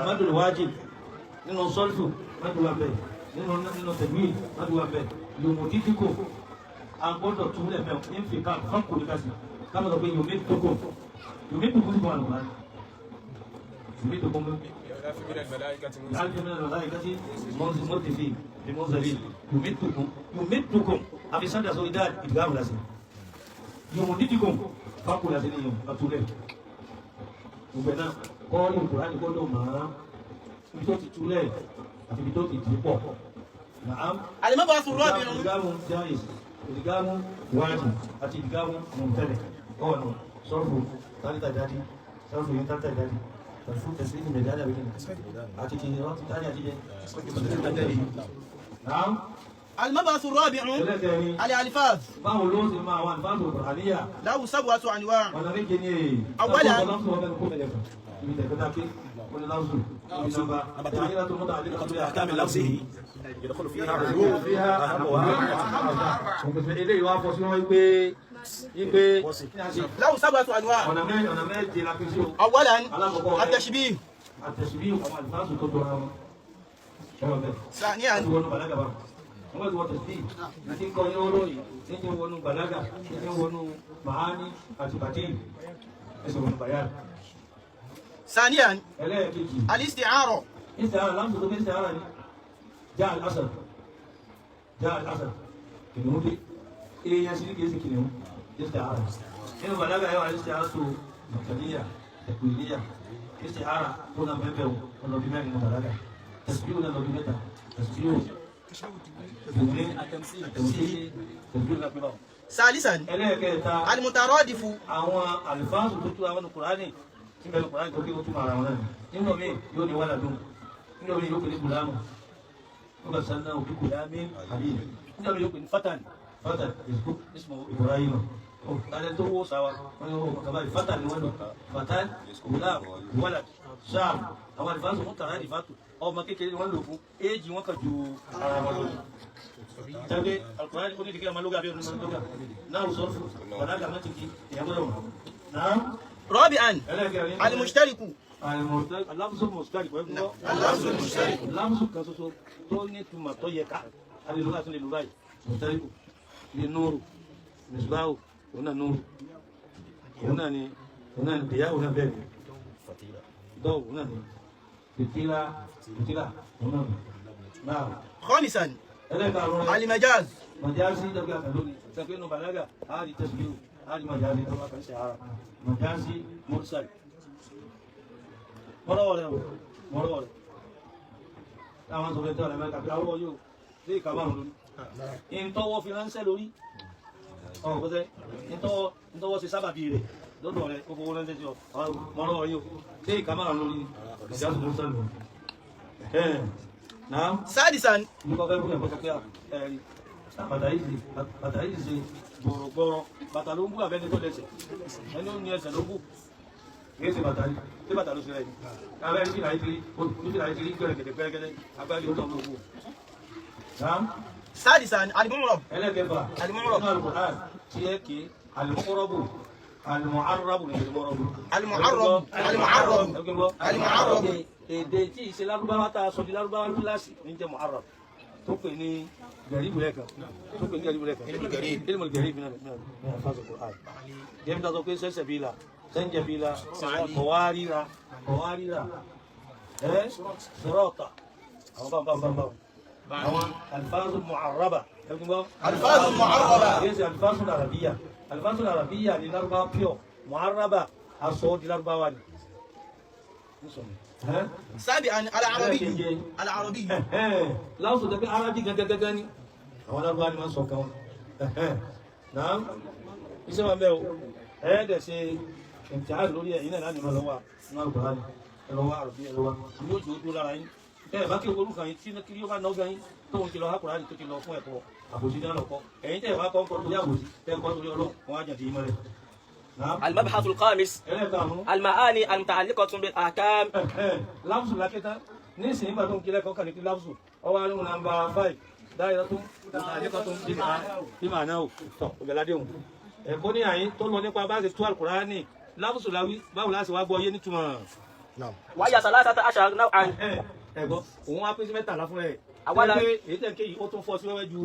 مد الواجب nínú sọ́lfù mẹ́dùwà bẹ́ẹ̀ nínú tẹ̀gbìn mẹ́dùwà bẹ́ẹ̀ yòmùdídìkò agbọ́dọ̀ túnlẹ̀ mẹ́wọ̀n ní fi káàkiri fún kò ní kásì káàkiri sọ pé yòmídìkò yòmídìkò sí wọn àlùbáyé yòmídìkò mú láti mẹ́rin lọ́láìkátí mọ́tìfì ní mọ́sàrí yòmídìkò àfisàndà sọ ìdá ìdígáàmù lásì yòmùdídìkò fákò lásì ní yòm àtúlẹ̀ ìgbẹ̀ náà kọ́ ìkùrá ní gbọ́dọ̀ máa ibi tó ti túlẹ̀ àti ibi tó ti dì pọ̀. المبحث الرابع ìdígámù jáìs ìdígámù wájì àti ìdígámù mọ̀tẹ́lẹ̀ ọ̀nà sọ́rọ̀fù tálítà jáde sọ́rọ̀fù yìí tálítà jáde tàbí tẹ̀sí ní mẹ̀dáàdì àbíkẹ́ àti ti ìrántí tálí àjíjẹ́ المبحث الرابع الألفاظ báwo ló ti máa wà ní fáàtò àníyà له 7 أنواع ọ̀nà méje ní èyí أولا أحكام لفظه يدخل فيها له 7 أنواع أولا التشبيه ثانيا wọ́n ti wọ́n tẹ̀sí àti kọ́ ní oró yìí ní ti wọnú bàlágà ní ti wọnú màání àti bàtí ẹsẹ̀ wọnú bàyá. ثانيا ẹlẹ́ẹ̀kejì الاستعارة ìsìtàrà láǹtò tó fi ìsìtàrà ní já al-asad kìnìún dé èèyàn sí ní kìí sí kìnìún ìsìtàrà nínú bàlágà yóò ìsìtàrà tó mọ̀kàníyà ẹ̀kùnìyà ìsìtàrà tó nà mẹ́fẹ́ ọlọ́bí mẹ́rin ní bàlágà tẹ̀síbíù náà lọ́bí mẹ́ta tẹ̀síbíù ثالثا ẹlẹ́ẹ̀kẹta المترادف àwọn àlùfáàsù tó tú àwọn Kùránì tí bẹ̀rẹ̀ Kùránì tó kí ó túnmọ̀ ara wọn náà nínú mi yóò ní wàlá dùn nínú mi yóò pè ní gùlámù wọ́n bá sanná òbí gùlámì àbí nínú mi yóò pè ní fatan ismu Ibrahim ọ̀tàlẹ̀ tó wó sáwà wọ́n ní wọ́n kàbáyé fatan ni wọ́n lò fatan gùlámù wàlá sáàm àwọn àlùfáàsù wọn tàrà àdìfàtù ọmọ kékeré wọn lò fún éèjì wọn kàn ju ara wọn lò tàbí Al-Qur'an ní dìkẹ́ ọmọlúgà bí ọdún mọ́lúgà náà sọ́fù bàdágà mẹ́tìkì ìyàgbọ́dọ̀ náà. رابعا المشترك اللفظ المشترك اللفظ المشترك اللفظ kan ṣoṣo tó ní túmọ̀ tó yẹ ká alìlúwà tó lè lù báyìí مشترك ní núrù misbahu òun náà núrù òun náà ni dìyà òun náà bẹ́ẹ̀ dọ́wù náà ni fìtílà òun náà ni. náà خامسا ẹlẹ́karùn-ún rẹ̀ المجاز màjáàsì dọ́gba kan lónìí sẹ́pẹ́ nù bàlágà á di tẹ̀síbíù á di màjáàsì tó bá kan ṣe ara màjáàsì mọ́tòsáì mọ́lọ́wọ́ rẹ̀ táwọn sọ fẹ́ tẹ́ ọ̀rẹ́ mẹ́ta pé àwọ̀ yóò lé ìka márùn lórí ìntọ́wọ́ fi ránṣẹ́ lórí ọ̀rọ̀ pẹ́sẹ́ ìntọ́wọ́ ṣe sábàbí rẹ̀ lọ́dọ̀ rẹ̀ kókó ránṣẹ́ sí ọ mọ́lọ́wọ́ yóò lé ìka márùn lórí ìjáàsì mọ́tòsáì náà سادسا nípa fẹ́ fún ẹ̀kọ́ sọ pé ẹ̀rí bàtà yìí ṣe gbọ̀rọ̀gbọ̀rọ̀ bàtà ló ń bú àbẹ́ni tó lẹ́sẹ̀ ẹni ó ní ẹsẹ̀ ló bú kìí ṣe bàtà yìí tí bàtà ló ṣe rẹ̀ ní abẹ́ ní ìlà ìkiri gbẹ̀rẹ̀gẹ̀dẹ̀ agbáyé ó tọ́ ló bú. سادسا المعرب ẹlẹ́gẹ̀fà المعرب nínú Al-Qur'an tí ẹ kì í al-mu'rabu al-mu'arrabu ní al-mu'rabu. المعرب èdè tí ìṣe lárúbáwá tá a sọ di lárúbáwá kíláàsì ní jẹ́ mu'arrab tó pè ní gẹ̀ríbù lẹ́ẹ̀kan ilmu gẹ̀ríbù náà fásitì Qur'an jẹ́bi tá a sọ pé sẹ́sẹ̀bílà sẹ́njẹ̀bílà kọ̀wárìrà sirata àwọn bá àwọn alifáàzù mu'arraba الفاظ المعربة yẹ́sì alifáàzù arabiya ní lárúbáwá pure mu'arraba aṣọ di lárúbáwá ni. سابعا العربي láwùsọ̀ tẹ́ pé arábí gẹ́gẹ́gẹ́gẹ́ ní àwọn alágbà ní máa sọ kan náà iṣẹ́ wọn bẹ́ o ẹ̀ẹ́dẹ̀ ṣe ìtìhàdì lórí ẹ̀yìn náà láti máa lọ́wọ́ ní Al-Qur'ani ẹlọ́wọ́ àrùbí ẹlọ́wọ́ ní ó jù ó dúró lára yín tẹ́ẹ̀ bá kí o orúkọ yín tí kí yóò bá náà yín tóun ti lọ Al-Qur'ani tó ti lọ fún ẹ̀kọ́ àbòsí náà lọ́kọ́ ẹ̀yìn tẹ́ẹ̀ bá kọ́ torí àbòsí tẹ́ẹ̀ kọ́ torí Ọlọ́run wọn á jẹ̀ dì í mọ́lẹ̀. المبحث الخامس المعاني المتعلقة بالأحكام. láwùsù lákẹ́tà ní ìsìn ìgbà tó ń kílẹ̀ kọ́kàn ní kí láwùsù ọwọ́ àrùn nàmbà 5 dáìrọ́ tó àyíkọ́ tó ń bí màá náà tọ̀ ọ̀bẹ̀ládé òun ẹ̀kọ́ ní àyín tó lọ nípa bá ṣe tú Al-Qur'ani láwùsù láwí báwo láti wá gbọ́ yé nítumọ̀. وهي 13 نوعا. ẹ̀gbọ́ òun wá pín sí mẹ́tàlá fún ẹ̀ Àwàdà. èyí tẹ̀ kéyìí ó tún fọ́ sí wẹ́wẹ́ ju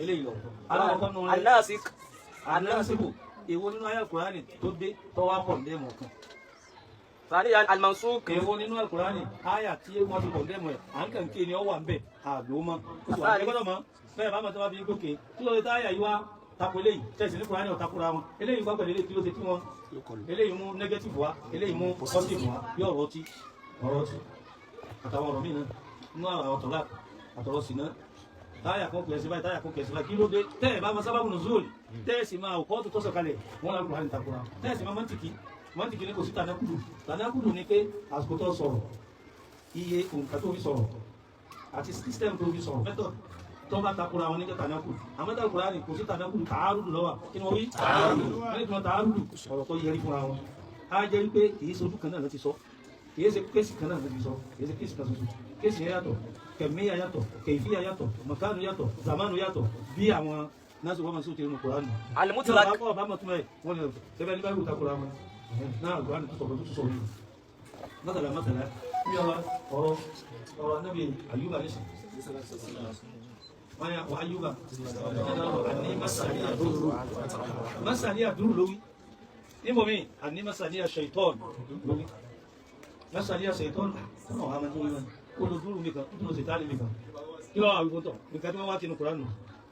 eléyìí lọ. alákọ̀ọ́kọ́ nù rẹ̀ الناسك àdínásíbù èwo nínú ayé Al-Qur'ani tó dé tó wá pọ̀ ní ẹ̀mọ̀ kan. ثانيا المنسوك èwo nínú Al-Qur'ani áyà tí wọ́n fi pọ̀ ní ẹ̀mọ̀ ẹ̀ à ń kàn kí ni ọ wà ń bẹ̀ àgbò mọ́ oṣù àgbẹ̀gbọ́dọ̀ mọ́ bẹ́ẹ̀ bá mọ̀ tó bá fi ń gòkè kí ló dé táyà yìí wá tako eléyìí tẹ̀sí ní Qur'ani ọ̀takura wọn eléyìí gbọ́ pẹ̀lú eléyìí kí ló dé tí wọ́n eléyìí mú negative wá eléyìí mú positive wá bí ọ̀rọ̀ ọtí àtàwọn ọ̀rọ̀ míì náà nínú àwọn ọ̀tọ̀lá àtọ̀rọ̀ sí náà táyà kan kẹ̀sí báyìí táyà kan kẹ̀sí báyìí kí ló dé tẹ́ ẹ̀ bá máa sábàbù nùzúùlì tẹ́ẹ̀sì máa òkọ́ tó tọ́sọ̀ kalẹ̀ wọ́n lára Kùránì takura tẹ́ẹ̀sì máa mọ́ntìkì ní kò sí tànákùdù ní pé àsìkò tó sọ̀rọ̀ iye òǹkà tó fi sọ̀rọ̀ àti sísítẹ́mù tó fi sọ̀rọ̀ mẹ́tọ̀ tó bá takura wọn níjẹ́ tànákùdù àmọ́tà Kùránì kò sí tànákùdù tààrùdù lọ́wọ́ kí ni wọ́n wí tààrùdù ọ̀rọ̀ tó yẹrí fúnra wọn á jẹ́ wípé kìí ṣe ojú kan náà ló ti sọ kìí ṣe kéèsì kan náà ló ti sọ kìí ṣe kéèsì kan tuntun kéèsì yẹn yàtọ̀ kẹ̀míyà yàtọ̀ kẹ̀yìfíyà yàtọ̀ mọ̀kánù yàtọ̀ zamanu yàtọ̀ bí àwọn násù wọ́n máa sọ tẹ̀lé Kùránì. المطلق bá mọ̀ túnmọ̀ ẹ̀ wọ́n lè ṣẹbẹ̀ ní báyìí takura wọn náà Kùránì tó sọ̀rọ̀ tó sọ̀rọ̀ yìí. mọ́tàlá bí ọ̀rọ̀ anábì Ayúbà ní sìn wọ́n yà wọ Ayúbà àní masani àdúrú lówí níbo mi àní masani àṣẹ̀tọ́n lówí masani àṣẹ̀tọ́n ọ̀hún àmọ́ tó wí wọn olùdúró nìkan olùdúró ṣètàlì nìkan kí ló wà wípé tọ̀ nǹkan tí wọ́n wá tinú Kùránì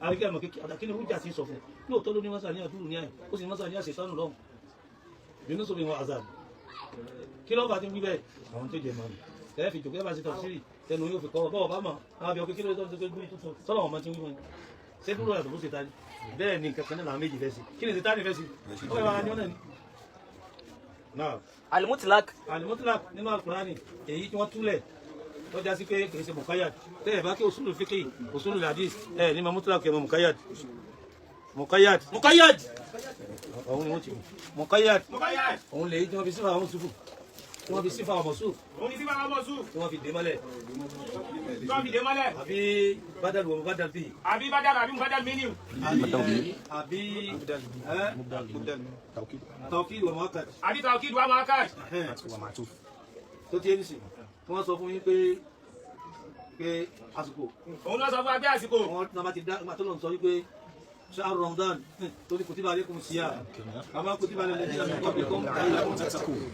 àríkẹ́ àmọ́ kékeré àtàkínú hujja sí sọ fún lóòótọ́ ló ní masani àdúró ní àyè ó sì ní masani àṣẹ̀tọ́n lọ́hùn bínú sóbi wọn azab kí ló bá ti ń wí bẹ́ẹ̀ àwọn tó jẹ mọ́ni tẹ́lẹ̀ fi jòkó ẹ bá ṣe tafsiri tẹnu yóò fi kọ́ bọ́ọ̀ bá mọ̀ àwọn abẹ́ kí ló tó ń gbé tuntun sọ́nà wọn máa ti ń wí wọn ṣé dúró yàtọ̀ fún ṣètàlì bẹ́ẹ̀ ni kankan náà làwọn méjì fẹ́ sí kí ni ṣètàlì fẹ́ sí ó fẹ́ wá ní ọ̀nà ni. náà المطلق al-mutlaq nínú Al-Qur'ani èyí tí wọ́n túlẹ̀ tó já sí pé kìí ṣe muqayyad tẹ́lẹ̀ bá kí usulul fiqh usulul hadith ẹ̀ ní ma mutlaq kẹ́ mọ muqayyad òun ni wọ́n ti muqayyad òun lè tí wọ́n fi sífà àwọn sùfù tí wọ́n fi sífà ọmọ sùfù tí wọ́n fi dé mọ́lẹ̀ àbí bádàlù ọmọ bádàlù bíi àbí tawkid wa muakkad tó ti ẹni sí wọ́n sọ fún yín pé àsìkò òun ló sọ fún abẹ́ àsìkò wọ́n náà bá ti dá tó lọ́n sọ wípé شهر رمضان تقول كتب عليكم الصيام كما كتب على الذين من قبلكم لعلكم تتقون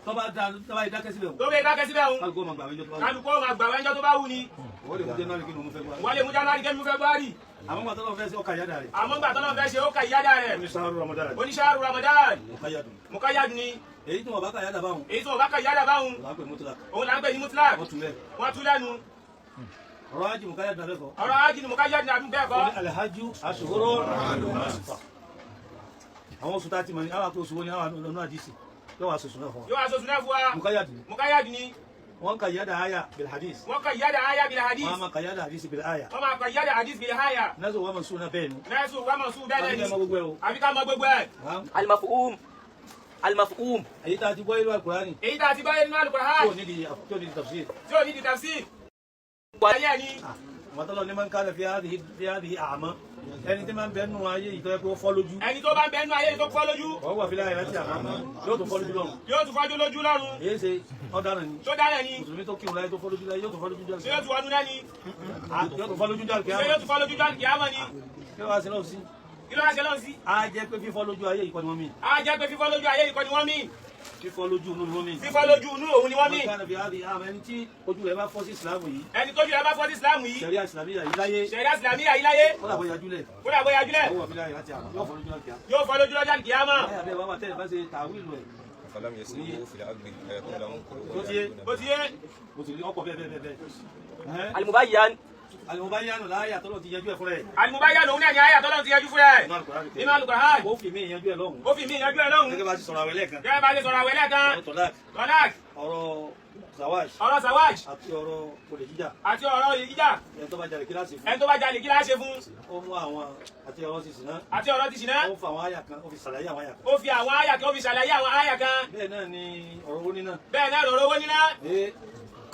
tọ́ba ìdákẹ́ síbẹ̀ o. tó bẹ dákẹ́ síbẹ̀ òun kálukó máa gbà wẹ́jọ́ tó bá wù. kálukó máa gbà wẹ́jọ́ tó bá wù ni wọ́n lè mú January kí ni òun fẹ́ gbà. wọ́n lè mú January kẹ́mi February àmọ́ gbà tọ́lọ́ fẹ́ sí ọkà yáda rẹ̀. àmọ́ gbà tọ́lọ́ fẹ́ ṣe ó ka ìyáda rẹ̀ oníṣàárù Ramadan. oníṣàárù Ramadan mukayadu. mukayadu ni èyí tí wọ́n bá kà yáda báwọn. èyí tí wọ́n bá ka ìyáda báwọn wọ́n á pè mutlaq. òun là ń pè ní mutlaq wọ́n tún lẹ̀. wọ́n tú lẹ́nu ọ̀rọ̀ ajì mukayadu náà lẹ́kọ̀ọ́. ọ̀rọ̀ ajì ni mukayadu ni àbí bẹ́ẹ̀ kọ́ alhaju ashhuru àwọn oṣù tá a ti mọ̀ ní àwọn àpò oṣù wo ni àwọn ọ̀nà àdìsí yóò wá sọ̀sùn náà fún wa. yóò wá sọ̀sùn náà fún wa mukayadu. mukayadu ni wọ́n kà yáda aya bil hadith. wọ́n ka ìyáda aya bil hadith wọ́n á máa kà yáda hadith bil aya. wọ́n máa ka ìyáda hadith bil haya nẹ́sọ̀ wọ́n máa sún náà bẹ́ẹ̀ ni. nẹ́sùn wọ́n máa sùn bẹ́ẹ̀ àbí ni ká mọ gbogbo ẹ̀ o. àbí ká mọ gbogbo ẹ̀ المفهوم المفهوم èyí tá a ti gbọ́ inú Al-Qur'ani. èyí tá a ti bá yẹn nínú Al-Qur'an tí ò ní di tafsir. tí ò ní di tafsir ayé ni mọ̀tọ́lọ́ ní máa ń kálẹ̀ fi hadhihi àmọ́ ẹni tí máa ń bẹ́ẹ̀ nù ayé ìtọ́ ẹ pé ó fọ́ lójú. ẹni tó bá ń bẹnu ayé tó fọ́ lójú wọ́n wà fi láyé láti àmọ́ yóò tún fọ́ lójú lọ́rùn. yóò tún fọ́jú lójú lọ́rùn èyí ṣe ọ̀daràn ni. tó dára ni mùsùlùmí tó kírun láyé tó fọ́ lójú láyé yóò tún fọ́ lójú jáde. ṣé yóò tún wọnú lẹ́ni yóò tún fọ́ lójú jáde ṣé yóò tún fọ́ lójú jáde kìámọ̀ ni kí wọ́n wá sí náà sí. kí ló wá ṣe lọ́n sí. a jẹ́ pé fífọ́ lójú ayé ìkọ́ni wọ́n mí. a jẹ́ pé fífọ́ lójú ayé ìkọ́ ni wọ́n mí fífọ́ lójú inú ni wọ́n mí. fífọ́ lójú inú òun ni wọ́n mí mọ̀tánà fi hadhihi àmọ́ ẹni tí ojú rẹ̀ bá fọ́ sí ìsìlámù yìí. ẹni tó jùlọ bá fọ́ sí Islam yìí ṣẹ̀ríà ìsìlámíyà yìí láyé. ṣẹ̀ríà ìsìlámíyà yìí láyé wọ́n làbọ̀ yajúlẹ̀. kó dàgbọ́ yajúlẹ̀ wọ́n wà fi láyé láti àmọ́ yóò fọ́ lójú láti àmọ́. yóò fọ́ lójú lọ́jà kìámọ̀ láyé àbẹ́ wàá tẹ̀lé bá ṣe tàwílù ẹ̀. فلم يسيروا في الأرض فيكون لهم tó ti yé bó ti yé mo sì rí ọkọ̀ bẹ́ẹ̀. المبين Al-Mubayyanu láyà tọ́lọ̀ ti yanjú ẹ̀ fúnra ẹ̀. àlùmọ́báyà lòun náà ni ayé àtọ́lọ́run ti yanjú fún ẹ̀ nínú Al-Qur'an ó fi mí yanjú ẹ̀ lọ́hùn. ó fi mí yanjú ẹ̀ lọ́hùn gẹ́gẹ́ bá ti sọ̀rọ̀ àwẹ̀ lẹ́ẹ̀kan. gẹ́gẹ́ bá ṣe sọ̀rọ̀ àwẹ̀lẹ́ kan ọ̀rọ̀ tọ́lák tọ́lák ọ̀rọ̀ zawaj ọ̀rọ̀ sawaj àti ọ̀rọ̀ olè jíjà àti ọ̀rọ̀ ìjà ẹni tó bá jalè kíláàsì fún. ẹni tó bá jalè kí láá ṣe fún ó mú àwọn àti ọ̀rọ̀ sísì náà. àti ọ̀rọ̀ ti ṣìnà ó fa àwọn àyà kan ó fi ṣàlàyé àwọn àyà kan. ó fi àwọn àyà kan ó fi ṣàlàyé àwọn àyà kan bẹ́ẹ̀ náà ni ọ̀rọ̀ owó níná. bẹ́ẹ̀ náà lọ́rọ̀ owó níná ee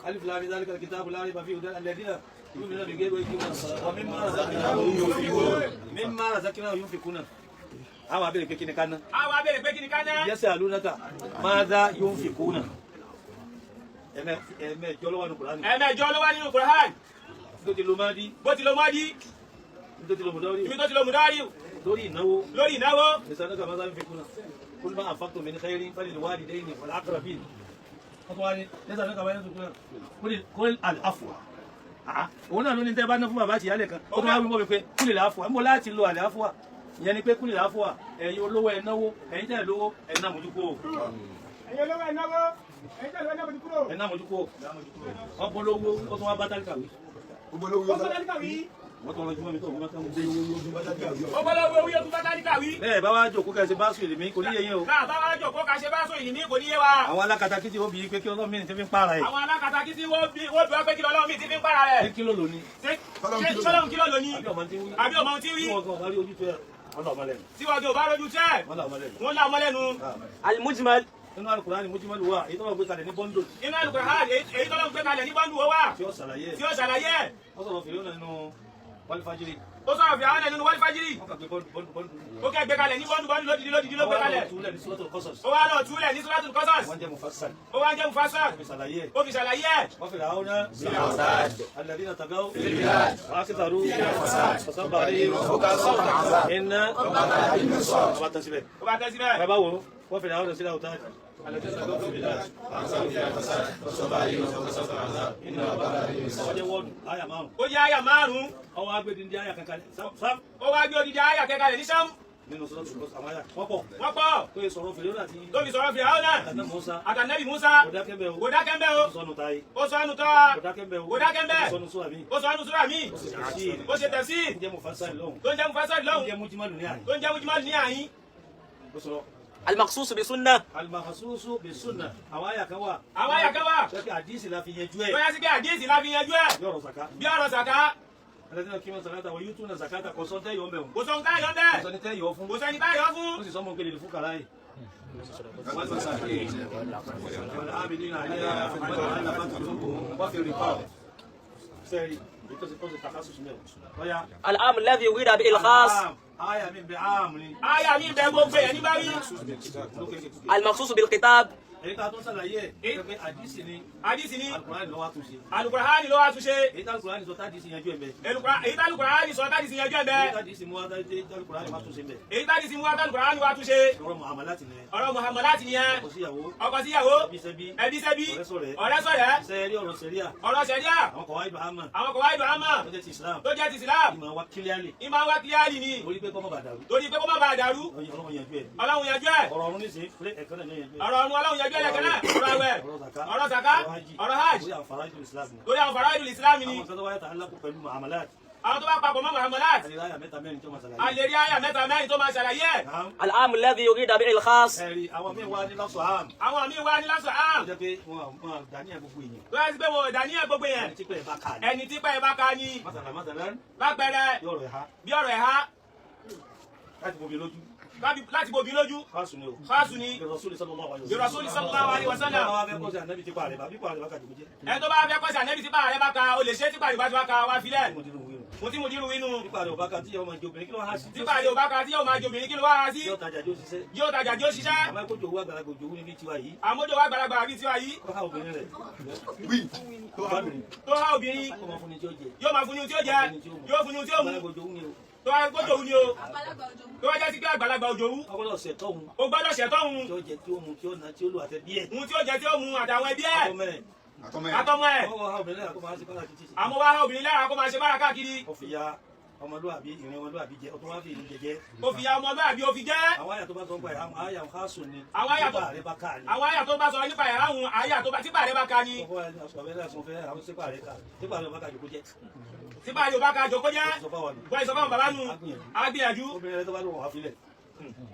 alif lam mim zalikal kitabu la rayba fihi hudan alladhina yu'minuna bil ghaibi wa yuqimuna as-salata wa mimma razaqnahum yunfiqun. mimma razaqnahum yunfiquna. àwọn abẹ́rẹ́ pé kí ni ká ná. àwọn abẹ́rẹ́ pé kí ni ká ná yas'alunaka madha yunfiquna. ẹ̀mẹ́jọ ló wà ní Kùránì. ẹ̀mẹ́jọ ló wà nínú Qur'an tó ti lo máa dí bó ti lo mọ́dí tó ti lo mọ̀dọ́rí ibi tó ti lo mùdárì lórí ìnáwó. lórí ìnáwó يسألونك ماذا ينفقون كل ما أنفقتم من خير فللوالدين والأقربين يسألونك ماذا ينفقون قل العفو òun náà ló ní tẹ́ bá ná fún bàbá àti ìyá lẹ́kan ó tún wá wípé pé kúlè láàfọ̀ mo láti lo àlẹ́ àfọ̀ ìyẹn ni pé kúlè láàfọ̀ ẹ̀yin olówó ẹ̀ náwó ẹ̀yin tẹ́ lówó ẹ̀ ná mójúkó ẹ̀yin olówó ẹ̀ náwó ẹ̀yin tẹ́ lówó ẹ̀ náà mójúkúrò ẹ̀ ná mójúkó ọgbọ́n lówó ó tún wá bá tálíkà wí. ó bá tálíkà wí wọ́n tún lọ jùmọ̀ mi tó wọ́n tán ó bá lọ́wọ́ owó yóò tún bá tálíkà wí bẹ́ẹ̀ bá wá jòkó kẹsì bá sùn èlèmí kò ní yẹ yín o. náà bá wá jọ kó ká ṣe bá sọ ìní kò ní yé wa àwọn alákatakítí ó bí i pé kí ọlọ́mìn ní ti fi ń pààrà ẹ̀. àwọn alákatakí tí wọ́n bí wá pé kí lọ́lọ́run mi ti fi ń para rẹ̀ ṣé kí ló lò ní. sọ́lọ́run kí ló lò ní àbí ọmọ tí ń wí. àbí ọmọ tí ń wí tí wọ́n gan ọ̀bá rí ojú tó yẹ wọ́n lọ́ ọmọ lẹ́nu. tí wọ́n tó bá lójú tẹ́ wọ́n lọ́ ọmọ lẹ́nu. wọ́n lá ọmọ lẹ́nu المجمل nínú Al-Qur'ani mujmal wà èyí tó wà gbé kalẹ̀ ní bọ́ńdò nínú Al-Qur'an èyí tó lọ́n gbé kalẹ̀ ní bọ́ndù owó tí ó ṣàlàyé tí ó ṣàlàyé wọ́n sọ̀rọ̀ fèrè nínú wálífàjìrì ó sọ̀rọ̀ fi àwọn ẹnu wal fajiri wọ́n kà gbé bọ́ńdù ó kẹ́ gbé kalẹ̀ ní bọ́ndù lódìdí ló gbé kalẹ̀ túlẹ̀ ní Suratul Qasas ó wá lọ túlẹ̀ ní Suratul Qasas wọ́n jẹ́ mufassal ó wá jẹ́ mufassal fi ṣàlàyé ó fi ṣàlàyé wọ́n fi ràáwọ́ náà alladhina tagaw wàásìtàrú fasabari iná ọba tán síbẹ̀ ó bá tẹ́ síbẹ̀ bàbá wo wọ́n fi ràáwọ́ náà sílẹ̀ òtá alladhina tagaw fil bilad wọ́n jẹ́ wọ́ọ̀dù àyà márùn ó jẹ́ àyà márùn-ún ọwọ́ agbẹ́dìndín àyà kankan sam ó wá gbé odidi àyà kẹkalẹ̀ ní Ṣámù nínú Suratul Qasas àwọn àyà wọ́n pọ̀ wọ́n pọ̀ tó yẹ sọ̀rọ̀ fèrè àti tó fi sọ̀rọ̀ Fíráúnà náà àtàná Mùsá àtànẹ́bì Mùsá òdákẹ́mbẹ́ o kò dákẹ́mbẹ́ o sọnù táyé ó sọ ẹnu tọ́ òdákẹ́mbẹ́ o kò dákẹ́mbẹ́ sọnù sóra mi ó sọ ẹnu súrà míì ó ṣe tafsir jẹ́ mufassal lọ́hùn tó ń jẹ́ mufassal lọ́hùn jẹ́ mujmal ní àyè tó ń jẹ́ mujmal ní àyín ó sọ̀rọ̀ المخصوص بسنة al-makhsusu bis-sunnah àwọn àyà kan wà àwọn àyà kan wà sọ́kẹ́ àdísì la fi yẹjú tó ẹ̀ yá sí pé àdíyèsí la fi yanjú ẹ̀ bí ọ̀rọ̀ zaka bí ọ̀rọ̀ sàká alladhina yuqimuna zakata wa yutuna zakata kò sọ tẹ́ yọ̀ mẹ́wọ̀n kò sọ nǹkan ayọ̀ bẹ́ẹ̀ kò sọ ní tẹ́ yọ̀ fún kò sẹ́ni táyọ̀ fún ó sì sọ mọ́ pé lè fún kàrá yìí والعاملين عليها wọ́n fi rìkọ́ sẹ́rí ìtọ́sí tọ́sí takasus mẹ́wọ̀n wọ́yá الأمر الذي أريد به الخاص àyà mi bẹ ààmù ni àyà mi bẹ gbogbo ẹ̀ nígbà rí المخصوص بالكتاب èyí tá a tún ṣàlàyé ẹ̀ pé àdìsí ni Hadisi ni. Al-Qur'an ló wá tún ṣe. Al-Qur'ani ló wá tún ṣe. èyí tá Al-Qur'an sọ tádìsí yanjú ẹ̀ bẹ́ẹ̀. Èyí tá Al-Qur'ani sọ tádìsí yanjú ẹ̀ bẹ́ẹ̀. èyí tádìsí mú wá Al-Qur'an wá tún ṣe bẹ́ẹ̀. Èyí tádìsí mú wá Al-Qur'ani wá tún ṣe. ọ̀rọ̀ muamalati ni. Ọ̀rọ̀ muamalati nìyẹn. ọkọ síyàwó. Ọkọ síyàwó. ẹbí sẹ́bí. Ọ̀rẹ́ sọ̀rẹ́. sẹ́ẹ̀rí ọ̀rọ̀ sẹ́ríà. Ọ̀rọ̀ ṣẹ̀ríà. àwọn kọ̀wá ìlú àmà. Àwọn kọ̀wá ìlú àmà. tó jẹ́ ti Islam. Tó jẹ́ ti Islam. ìmọ̀ wa kílíàlì. Ìmọ̀ wa kílíàlì ni. torí pé kọ́mọ̀ bá dàrú. Torí pé kó má bàa dàrú. Ọlọ́run yanjú ẹ̀. Ọlọ́run yanjú ẹ̀. ọ̀rọ̀ ọ̀run nísìnyí pé ẹ̀kan náà yanjú ẹ̀. Ọ̀rọ̀ ọ̀run Ọlọ́run yanjú ẹ̀ lẹ́kẹ̀ẹ́ náà. Ọ̀rọ̀ àwẹ̀. Ọ̀rọ̀ sàká. Ọ̀rọ̀ hajj. lórí àwọn farajú Islam ni. Lórí àwọn faraidul Islam ni. àwọn kan tó wáyé tà ńlá kó pẹ̀lú muamalat. Àwọn tó bá papọ̀ mọ́ muamalat. àríwá àyà mẹ́ta mẹ́rin tó máa ṣàlàyé. A lè rí àyà mẹ́ta mẹ́rin tó máa ṣàlàyé ẹ̀. العام الذي يريد به الخاص ẹ̀rí àwọn míì wá ní lọ́sọ̀ àm. Àwọn míì wá ní lásán ó àm. jẹ́ pé wọn dàníyàn gbogbo èèyàn. Tó yẹ sí pé wọn ò dàníyàn gbogbo yẹn. ẹni tí pé ẹ̀ bá kà ní. Ẹni tí pẹ́ bá ka ni. mọ́sálà Lápẹẹrẹ yóò rẹ̀ ha bí ọ̀rọ̀ ẹ̀ há láti bomi lójú. láti bobi lójú. fásùn ni o. Fáṣù ni. Rasuli sallallahu alaihi Bí Rasuli sallallahu alaihi wasallam. àwọn afẹ́kọ̀ọ́ sí ànábì tí pààrẹ̀ bá bí pààrẹ̀ bá kà jòkó jẹ́. Ẹni tó bá fẹ́ kọ́sí ànẹ́bí tí bá rẹ̀ bá ka o lè ṣe tí pàdé bá ti wá ka wá filẹ̀. mo ti rò wíwò. Mo tí mo dírú inú. bí pààrẹ̀ ò bá kà tí ọmọ ìjọ obìnrin kí ló wá sí. Tí pàdé ò bá ka tí yóò máa jobìnrin kí ló wá sí. yóò tajà yóò ṣiṣẹ́. Yóò tajà tí ó ṣiṣẹ́. àmọ́ ẹ̀kọ́ jòwó àgbàlagbà òjòwú níbi tiwa yìí. Àmójó wa gbàlagbà àbí tiwa yìí. kọ́ ha obìnrin rẹ̀. Tó há obìnrin kọ́ máa fún ni tí ó jẹ. yóò máa fún ní ohun tí ó jẹ. Yóò fún ní ohun tí ó mu. àgbàlagbà òjòwú ni o. Tó wá gbójò wù ni o. Tó wá jẹ́ sí pé àgbàlagbà òjò wù. ọgbọ́dọ̀ ṣẹ̀tọ́ òun. O gbọ́dọ̀ ṣẹ̀tọ́ òun. tí ó jẹ tí ó mu tí ó na tí ó lò àtẹ bí ẹ̀. Ohun tí ó jẹ tí ó mu àtàwọn ẹbí ẹ̀. ọmọ ẹ̀. Àtọmọ ẹ̀. ọwọ́ ha obìnrin náà kó máa ṣe kọ́lá títí. Àmọ́ wá há obìnrin lára kó máa ṣe bára káàkiri. ó fi ya ọmọlúwàbí ìrìn ọmọlúwàbí jẹ ọtún wá fi ìlú jẹjẹ. Ó fi ya ọmọlúwàbí ó fi jẹ́. àwọn àyà tó bá sọ ń pa ẹ̀ àwọn àyà ń ká sùn ni. Àwọn àyà tó- nípa rẹ̀ bá ká ni. Àwọn àyà tó bá sọ nípa ẹ̀ àwọn àyà tó bá tí pàdé bá ka ni. ọkọ ẹ̀ aṣọ abẹ́rẹ́ àti ọ̀fẹ́ àwọn sípà rẹ̀ ká sípà rẹ̀ bá ká jòkó jẹ́. Tí pàdé ò bá ka jòkó jẹ́. sọ fáwọn ni. Wọ́n ìsọ̀kan bàbá nù. Á gbìyànjú. obìnrin rẹ̀ tó bá lò wọ́n wá filẹ̀.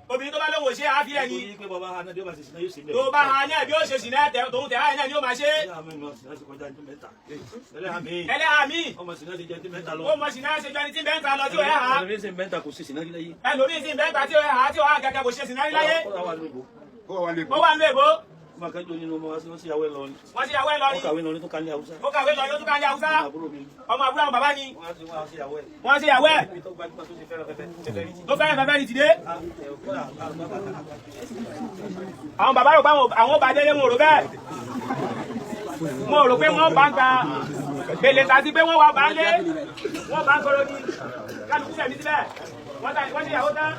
Obìnrin tó bá lówó ṣe á fi ẹ̀ ni. nítorí pé bàbá ha náà bí ó bá ṣe sinmi yóò ṣe bẹ́ẹ̀. Tó bá ha náà bí ó ṣe sì náà tòun tẹ̀ á náà ni ó máa ṣe. ẹlẹ́hàá mi mọ̀ sinmi kọjá ní mẹ́ta. ẹlẹ́hàá mi Ẹlẹ́hàá mi. ọmọ sinmi ti jẹ ní mẹ́ta lọ. Ó mọ̀ sí náà ṣe jọ ẹni tí ń bẹ́ẹ̀ ta lọ tí ó ẹ̀ ha. ẹlẹ́hàá mi mẹ́ta kò sí sinmi nílẹ̀ yìí. Ẹlòmíì sì ń bẹ́ẹ̀ ta tí ó ẹ̀ ha tí ó ha gẹ́gẹ́ bó ṣe sì náà rí láyé. kọ́ra wà lóko. Ó wà nílò èbó. ọmọ akẹ́jọ́ nínú ọmọ wa sí wọ́n sí ìyàwó ẹ̀ lọ ni. Wọ́n ṣe ìyàwó ẹ̀ lọ ó ni. kàwé lọ ní tó kálí Haúsá. Ó kàwé lọ yóò tún ká ní Haúsá. àbúrò mi. Ọmọ àbúrò àwọn bàbá ni. wọ́n á sí wọ́n á sí ìyàwó ẹ̀. Wọ́n ṣe ìyàwó ẹ̀. ibi tó gbajúmọ̀ tó ti fẹ́ràn fẹ́fẹ́. Tó fẹ́ràn fẹ́fẹ́ ni ti dé. Àwọn bàbá rò pé àwọn bá délé wọn ò rò bẹ́ẹ̀. Wọn ò rò pé wọ́n bá ń gba gbèlè tàbí pé wọ́n wá bá ń lé. Wọ́n bá ń kọ́rọ́ ní. Kálukú sẹ̀mí síbẹ̀. Wọ́n ṣe ìyàwó tán.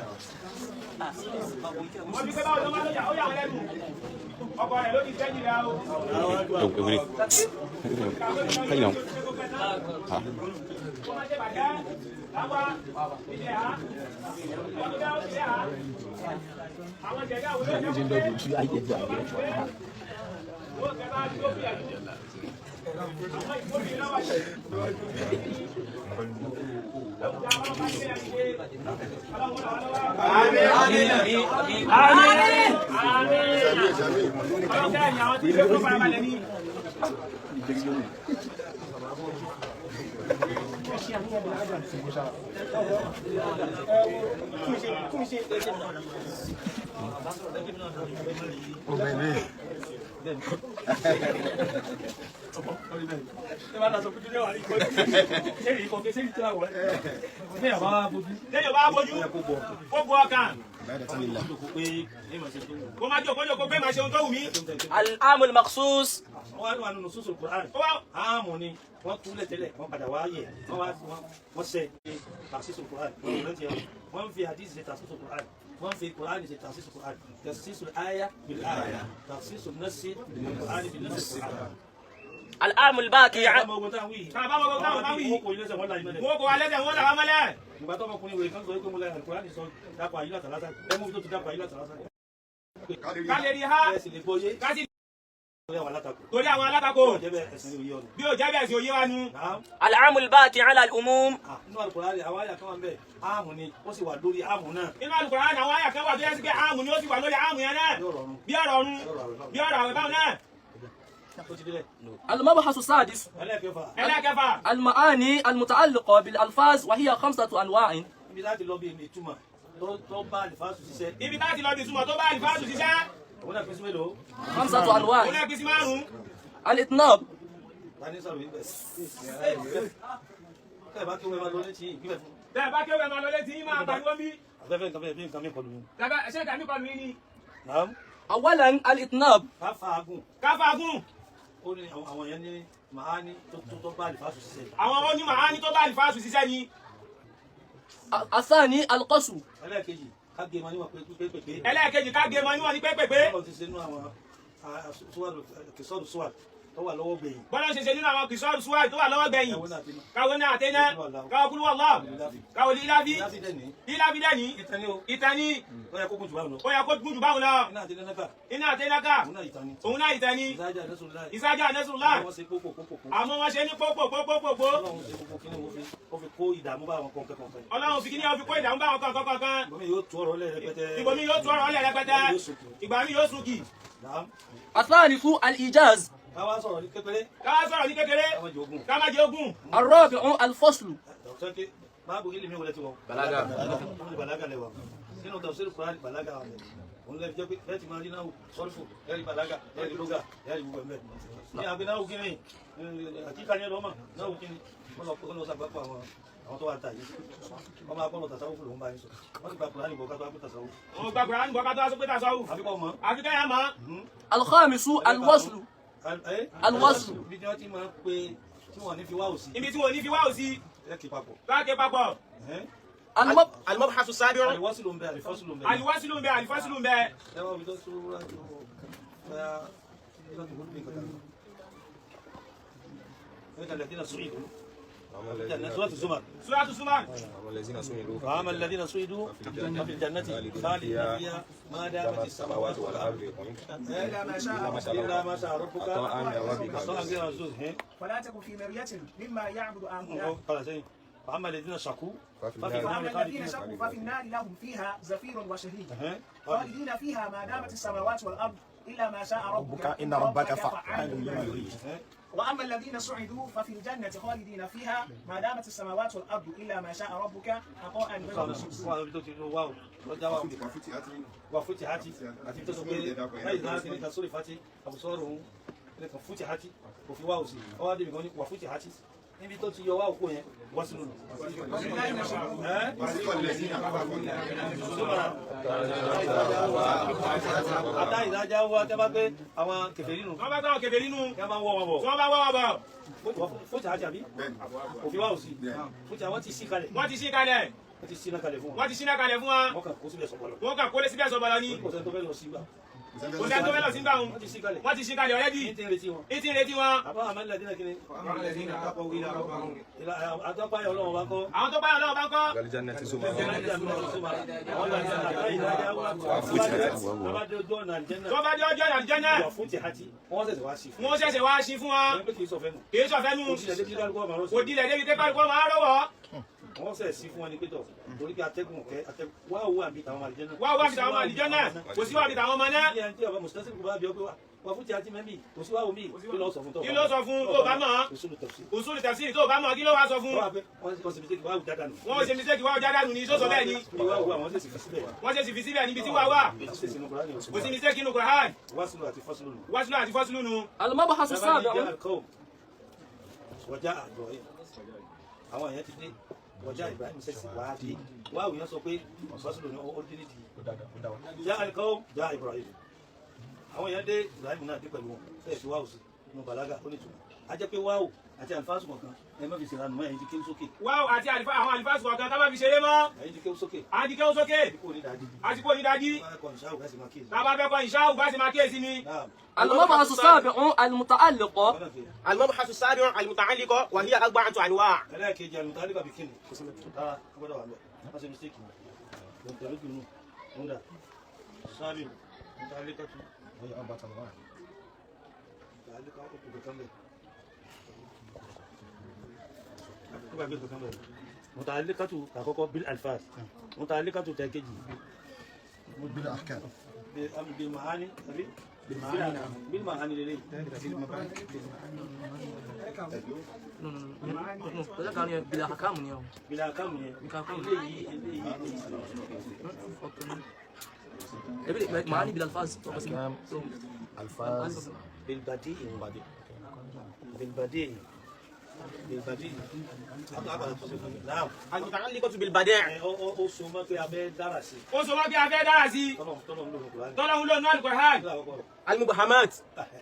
Wọ́n fi pé báwo ló máa lójà ó yà wọ́n lẹ́nu. Ọkọ rẹ̀ ló ti sẹ́yìn rẹ̀ o. Wọ́n máa ṣe bàjẹ́ lápá ilé ha. Wọ́n tó bẹ́ẹ̀ ó ti lé ha. Àwọn jẹ̀gẹ́ àwọn olóòjẹ́ kò pé. Wọ́n kẹ́ bá tó fi ẹ̀jú. Àwọn ìfòmí lọ́wọ́ ṣe. Lẹ́yìn bá bójú, ó bu ọkàn. Kó má jókòó pé máa ṣe ohun tó wù mí. العام المخصوص wọ́n wà nínú sùsù Quran. àmọ́ ni wọ́n túlẹ̀ tẹ́lẹ̀ wọ́n padà wá yẹ̀ wọ́n sẹ́ tàṣísù Quran. wọ́n fi hadith ṣe tàṣísù Quran. wọ́n fi Quran ṣe tàṣísù Quran. tàṣísù àyà bil àyà. tàṣísù nasi bil Quran bil nasi. العام الباقي ká bá wọn táwọn wí. Ká bá wọn táwọn wí. wọ́n kò ilé sẹ́wọ́n láyé mẹ́lẹ̀. Wọ́n kò wá lẹ́sẹ̀ wọ́n làwọn mọ́lẹ̀. ìgbà tó ọmọkùnrin wèrè kan sọ pé mo lẹ́yìn Al-Quran sọ dápọ̀ àyílá tàlásà. ẹ mú tó ti dápọ̀ àyílá tàlásà. Ká lè rí ha. ẹ sì lè bóyé. Ká sì torí àwọn alátakò. torí àwọn alátakò. jẹ́ bẹ́ẹ̀ ẹ̀sìn òye ọ̀nà. Bí ò jẹ́ bẹ́ẹ̀ sí òye wa nu. العام الباقي على العموم nínú Al-Quran àwọn àyà kan wà ń bẹ̀ áàmù ni ó sì wà lórí áàmù náà. Nínú Al-Qur'an àwọn àyà kan wà tó yẹ sí pé àmù ni ó sì wà lórí àmù yẹn náà. yóò rọrùn. Bí ọ̀rọ̀ ọ̀run. Bí ọ̀rọ̀ àwẹ̀ báwọn náà. ó ti délẹ̀. المبحث السادس ẹlẹ́ẹ̀kẹfà. Ẹlẹ́kẹfà. المعاني المتعلقة بالألفاظ وهي 5 أنواع. ibi láti lọ bí èmi ìtumọ̀ tó bá àlìfáàsù ṣiṣẹ́. Ibi táti lọ bí ìtumọ̀ tó bá àlìfáàsù ṣiṣẹ́. òun náà pín sí mélòó. 5 Òun أنواع. náà pín sí márùn-ún. الإطناب ta ní sọ̀rọ̀ yìí bẹ̀. ẹ bá kí wọ́n máa lọ létí ìpínlẹ̀ fún. Bẹ́ẹ̀ bá kéwẹ̀ máa lọ létí yín máa pariwo bí. afẹ́fẹ́ nǹkan bẹ́ẹ̀ bí nǹkan mi kọlu mi. Ṣé ìkàmí kọlu yín ni? Naam. أولا الإطناب. ká fàágùn káfágùn ó ní àwọn yẹn ní màání tó bá àlìfáàsù ṣiṣẹ́. àwọn onímọ̀ á ní tó bá àlìfáàsù ṣiṣẹ́ ni. الثاني القصو. ẹlẹ́ẹ̀kejì ká gé wọn níwọ̀n pépépépé. ẹlẹ́ẹ̀kejì ká gé mọ́ níwọ̀n ní pépèpé. ọlọ́run ti ṣe nínú àwọn kìsọ́ọ̀dù sùwàd tó wà lọ́wọ́ gbẹ̀yìn. bọ́lá ń ṣe ṣe nínú àwọn kìsọ́ọ̀rù súwáì tó wà lọ́wọ́ gbẹ̀yìn. ẹ̀wọ̀n náà ti mọ́. káwọn náà àtẹ́ná káwọn kúrú wà lọ́ọ̀ káwọn lílábí láti dẹ̀ ní. lílábí dẹ̀ ní ìtàn ní o ìtẹ́ni ó yẹ kó kún jù báwọn lọ. ó yẹ kó gùn jù báwọn lọ. iná àti nẹ́nẹ́fà iná àtẹ́náká òun náà ìtàn ní. òun náà ìtẹ́ni ìsájà nẹ́sùlá ìsájà nẹ́sùlá wọ́n ṣe pópò àmọ́ wọ́n ṣe ní pópòpópópó. ọlọ́run ṣe gbogbo kíní ó fi kó ìdààmú bá àwọn kọ̀ọ̀kan kọ̀ọ̀kan. ọlọ́run fi kí ní ọ fi kó ìdààmú bá àwọn kọ̀ọ̀kan kọ̀ọ̀kan. ìbomi yóò tú ọ̀rọ̀ lẹ̀ rẹpẹtẹ. ìbomi yóò tú ọ̀rọ̀ ọ̀lẹ̀ rẹpẹtẹ ìgbà mi yóò sùn kì. الثالث الإيجاز. káwá sọ̀rọ̀ ní kékeré káwá sọ̀rọ̀ ní kékeré káwá jẹ ogún. ká má jẹ ogún. الرابع الفصل. dọ̀tọ́kẹ́ báàbù ilé mi wọlé ti wọ. Balaga. balaga lẹ wa nínú tafsir Qur'an balaga wa òun lè jẹ́ pé bẹ́ẹ̀ ti máa rí náà sọ́rífù ẹ̀rí balaga ẹ̀rí lóga ẹ̀rí gbogbo ẹ̀mẹ́. ní abẹ́ náà kíni àkíkà ní ẹlọ́mà náà kíni wọ́n lọ sàgbà fún àwọn tó wà ta yìí wọ́n máa bọ́ọ̀lù tàṣàwù fún lòun bá yín sọ wọ́n ti gba Qur'an ìbọn ká tó wá pé tàṣàwù. wọ́n gba Qur'an ìbọn ká tó wá pé tàṣàwù. àfikọ́ mọ́. àfikẹ́ yà mọ́. الخامس الوصل. الوصل. bí wọ́n ti máa ń pe tí wọ́n ní fi wá òsì. ibi tí wọ́n ní fi wá òsì. ẹ kì papọ̀. káàkiri papọ̀. المبحث السابع àlìwọ́sí ló ń bẹ àlìfọ́sí ló ń bẹ. àlìwásí ló ń bẹ àlìfásí ló ń bẹ. ẹ wá omi tó tó wúrà tó bẹ́ẹ̀ láti kó bí kankan. ẹ kàn lẹ́dínà sún ìlú. سورة الزمر. سورة الزمر. أما الذين سئلوا فأما الذين سعدوا ففي الجنة خالدين فيها ما دامت السماوات والأرض إلا ما شاء إلا ما شاء ربك عطاء من ربك. عطاء من ربك. فلا تكن في مرية مما يعبد هؤلاء. قال زين فأما الذين شكوا فأما الذين شكوا ففي النار لهم فيها زفير وشهيق خالدين فيها ما دامت السماوات والأرض إلا ما شاء ربك إن ربك فعال لما يريد. وأما الذين سعدوا ففي الجنة خالدين فيها ما دامت السماوات والأرض إلا ما شاء ربك عطاء غير مجزوز. وفتحت àti tó sọ pé láì náà kí ní ká sórí fati àbùsọ̀rọ̀ òun ẹ̀kan futihati kò fi wá òsì ọwọ́ adébì kan ní wà futihati níbi tó ti yọ wá òkú yẹn wá sínú nù. àtà ìdájá wa tẹ́ bá pé àwọn kèfèrí nù. wọ́n bá tọ́ kèfèrí nù. kí wọ́n máa ń wọ́ wọn bọ̀. wọ́n bá wọ́ wọn bọ̀. futihati àbí kò fi wá òsì futihati wọ́n ti sí kalẹ̀. wọ́n ti sí kalẹ̀. wọ́n ti síná kalẹ̀ fún wa. wọ́n ti síná kalẹ̀ fún wa. wọ́n kà kó síbẹ̀ sọ̀bọ̀lọ̀. wọ́n kà kólé síbẹ̀ sọ̀bọ̀lọ̀ ni. kò sẹ́ni tó fẹ́ lọ sí gbà. kò sẹ́ni tó fẹ́ lọ sí gbà wọn. wọ́n ti sí kalẹ̀. wọ́n ti sí kalẹ̀ ọ̀rẹ́dì. ní ti ń retí wọn. ní ti ń retí wọn. àbá àmàlẹ́ àdínà kìíní. àtọ́páyà ọlọ́run bá kọ́. àwọn tó bá yàn lọ́wọ́ bá ń kọ́. والجنة زمر tó bá dé ọjọ́ àlùjánnà. wọ́n ṣẹ̀ṣẹ̀ wá sí fún wa. kì í sọ̀fẹ́ nù. òdìlẹ̀ débi pé kálukọ́ máa rọ́wọ́. wọ́n sẹ̀ sí fún wọn ní pétọ̀ torí pé atẹ́gùn kẹ́ atẹ́gùn wá owó àbí tàwọn àlìjẹ́nà. wá wá bí tàwọn àlùjánnà kò sí wá bí tàwọn ọmọ náà. ní ẹni tí ọba mùsùlùmí kò bá bí ọ pé wà fún ti àti mẹ́bí kò sí wá omi kí ló sọ fún tó. kí ló sọ fún tó bá mọ̀. usulu tafsiri tó bá mọ̀ kí ló wá sọ fún. wọ́n ṣe mistake wá òjá dànù. wọ́n ṣe mistake wá òjá dànù ni sọ́sọ bẹ́ẹ̀ ni. wọ́n ṣe sì fi síbẹ̀ níbi tí wà wà. kò sí mistake inú Qur'an. wásùlù àti fọ́sùlù nù. wásùlù àti fọ́sùlù nù. المبحث السابع. wọ́jà àjọ yẹn àwọn èèyàn ti dé wọ́jà Ibrahim sẹ́sì wá dé wá òyìn sọ pé fọ́sùlù ní ó dín nídìí já àlùkò já Ibrahim àwọn èèyàn dé Ibrahim náà dé pẹ̀lú wọn fẹ́ẹ̀ fi wáwù sí inú bàlágà ó ní tùmọ̀ a jẹ́ pé wáwù àti àlùfáàsù kọ̀ọ̀kan ẹ má fi ṣe ìranù mọ́ ẹ̀yin ti kéwú sókè. wáwù àti àwọn àlùfáàsù kọ̀ọ̀kan ká má fi ṣeré mọ́. ẹ̀yin ti kéwú sókè. a ti kéwú sókè. àti kò ní dájí. tábà fẹ́ kọ́ ìṣáwù bá sì máa kíyèsí ni. المبحث السابع المتعلق. المبحث السابع المتعلق وهي 4 أنواع. ẹlẹ́ẹ̀kejì àlùmọ̀tàlíkà bí kíni kò sí mẹ́ta gbọ́dọ̀ wà lẹ̀ wọ́n ṣe mistake ni wọ́n tẹ̀lé gbìnú wọ́n dà sábì mọ̀tàlíkà tún wọ́n yà á bàtà wà mọ̀tàlíkà ó kù kankan bẹ̀ ó bá gbé kankan bẹ̀ mọ̀tàlíkà tún àkọ́kọ́ bil alfaz mọ̀tàlíkà tún tẹ̀kejì bil ahkam bil maani àbí bil maani lélẹ̀ بلا حكام اليوم. بلا حكام معاني بالالفاظ. الفاظ بالبديع بالبديع ìbàdí àgbàlagbà tó ṣe fún mi náà. المتعلقة بالبديع ó so mọ́ pé abẹ́ dára sí ó sọ wọ́n bí a fẹ́ dára sí tọ́lọ̀ ń lò ní kùránì. tọ́lọ́hun ló náà Al-Qur'an المبهمات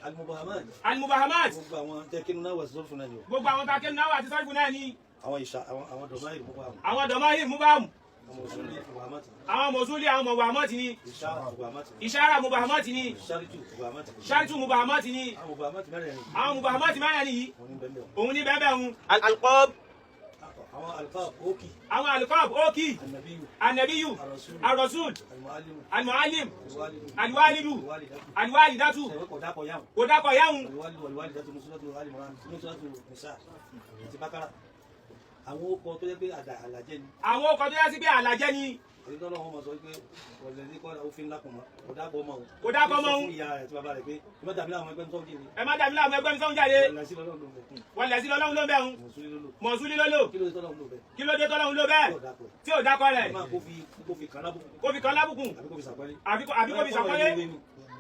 alimubahamad al-mubahamat gbogbo àwọn tẹ́kínú náà wà sí sọ́fún náà ni o. gbogbo àwọn takẹ́ náà àti sọ́ọ̀fù náà ni àwọn ìṣà àwọn dọ̀bá ìlú mubahamu àwọn dọ̀mọ́hì mubahamu àwọn òṣèlú mubahamat àwọn mọ̀súlì àwọn mubahamat ni ìṣàrà mubahamat ìṣàrà mubahamat ni ṣáríjù mubahamat ṣáàtù mubahamat ni àwọn mubahamat mẹ́rin àwọn mubahamat mẹ́rin ni wọn ní bẹ́ẹ̀ òun ní bẹ́ẹ̀ bẹ́ẹ̀ الألقاب àwọn alfáà ókì àwọn alqab ókì anabiyu anabiyu ar-rasul alimualimu al-muallim aliwalidu al-walidu al-walidatu ẹ̀wẹ́ kọ̀ dákọ̀ yáwó kò dákọ̀ yáhùn aliwalidu aliwalidatu nusulatu alimuran nusulatu nisa àti bákàrà àwọn okọ̀ tó yẹ pé àlàjẹ́ ni àwọn ọkọ̀ tó yá sí pé àlàjẹ́ ni èyí tọ́lọ́ wọn mọ̀ sọ pé ọ̀lẹ́ ní kọ́ òfin lákùnmọ́ kò dákọ̀ mọ́ o kò dákọ̀ mọ́ o fún ìyá rẹ̀ tí bàbá rẹ̀ pé ìmọ̀ tàbí àwọn ẹgbẹ́ tó ń kiri ẹ má dàbí láwọn ẹgbẹ́ mi sọ́hún jáde ìlàsí lọ́lọ́run ló bẹ̀ wọ́n lẹ̀ sí lọ́lọ́hun ló bẹ̀ hun mọ̀súlì lólò mọ̀súlì lólò kí ló dé tọ́lọ́run ló bẹ̀ kí ló dé tọ́lọ́hun ló bẹ́ẹ̀ yóò dákọ̀ tí ò dákọ̀ rẹ̀ ẹ̀ máa kó fi kàn lábùkù kó fi kan lábùkún àbí kó fi sàpẹ́lẹ̀ àbí kó fi sàpọ́lé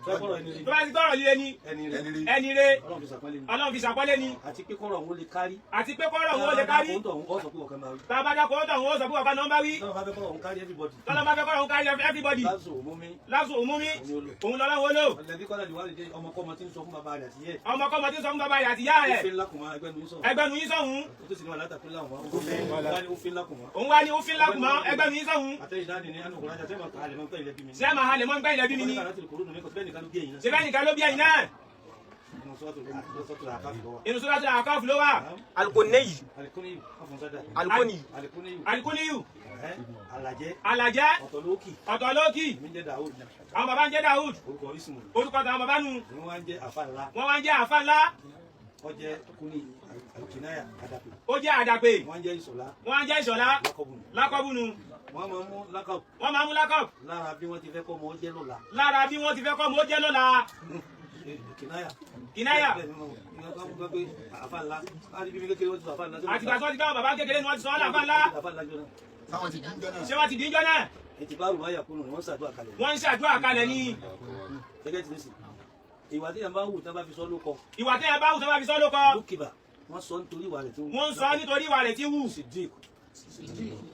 fẹ́kọ̀rọ̀ ẹni tó bá ti tọrọ líle ni ẹni rẹ̀ ẹni re ọlọ́run fi sàpẹ́lẹ̀ ni ọlọ́run fi sàpọ́lé ni àti pé kọ́rọ̀ òun lè kárí àti pé kọ́rọ̀ òun ó lè kárí ó sọ pé ọ̀kan máa wí tá a bá dákọ̀ ó tọ̀ òun ó sọ pé ọ̀kan náà bá wí tọ́lọ́ bá fẹ́ kọ́rọ̀ òun kárí everybody tọ́lọ́ bá fẹ́ kọ́rọ̀ òun kárí everybody láṣọ òmùmí láṣọ òmùmí òní olò òun lọ́lọ́run ó lò ọ̀lẹ́bí kọ́lá ìwádìí dé ọmọkọ́mọ tí ń sọ fún bàbá rẹ̀ àti yẹ́ ọmọkọ́mọ tí ń sọ fún bàbá rẹ̀ àti ìyá rẹ̀ òfin lákùnmọ́ ẹgbẹ́ nu sọ̀rọ̀ ẹgbẹ́ nu yín sọ̀hún ó tó sì ní wà látàkùn láwọn òfin lákùnmọ́ òun wá ní òfin lákùnmọ́ ẹgbẹ́ nu yín sọ̀hún àtẹ̀yìndáni ní ànàkùnrin ajá tẹ́mọ̀ kàálẹ̀ mọ́ pẹ́ ilẹ̀ bí mi ṣé máa halẹ̀ mọ́ ń gbẹ́ ilẹ̀ bí mi ni ní ṣé bẹ́ẹ̀ nìkan ló bí ẹ̀yin náà inú sọ́dọ̀ àti àkọ́fù ló wà الكني الكني alikuniyu alajẹ alajẹ ọ̀tọ̀lókì ọ̀tọ̀lókì mi jẹ́ Dawud àwọn bàbá ń jẹ́ Dawud orúkọ ismu orúkọ tàwọn bàbá nu ni wọ́n jẹ́ àfa ńlá wọ́n wá ń jẹ́ àfa ńlá ọjẹ́ kúni alkinaya adapi ó jẹ́ àdàpè wọ́n jẹ́ ìṣọ̀lá wọ́n wá ń jẹ́ ìṣọ̀lá lákọ̀bùnù lákọ̀bùnù wọ́n máa mú lákọ̀bù wọ́n máa mú lákọ̀b lára bí wọ́n ti fẹ́ kọ́ ọmọ jẹ́ lọ́la lára bí wọ́n ti fẹ́ kọ́ mọ́ jẹ́ lọ́la kinaya kìnáyà àfa ńlá láti bí mi kékeré wọ́n ti sọ àfa ńlá àtìgbà tí wọ́n ti káwọn bàbá kékeré ni wọ́n ti sọ ọ́ làfa ńlá àfa ńlá jọ náà ṣé wọ́n ti dín jọ náà ètì bá rù wáyà kúrò ni wọ́n ṣàdúrà kalẹ̀ wọ́n ń ṣàdúrà kalẹ̀ ní gẹ́gẹ́ tí ní sìn ìwà tí yẹn bá wù tí wọ́n bá fi sọ lóko ìwà tẹ́yà bá wù tó bá fi sọ́ ló kọ́ lókìbà wọ́n sọ nítorí ìwà rẹ̀ tí wọ́n ń sọ nítorí ìwà rẹ̀ tí wù Siddiq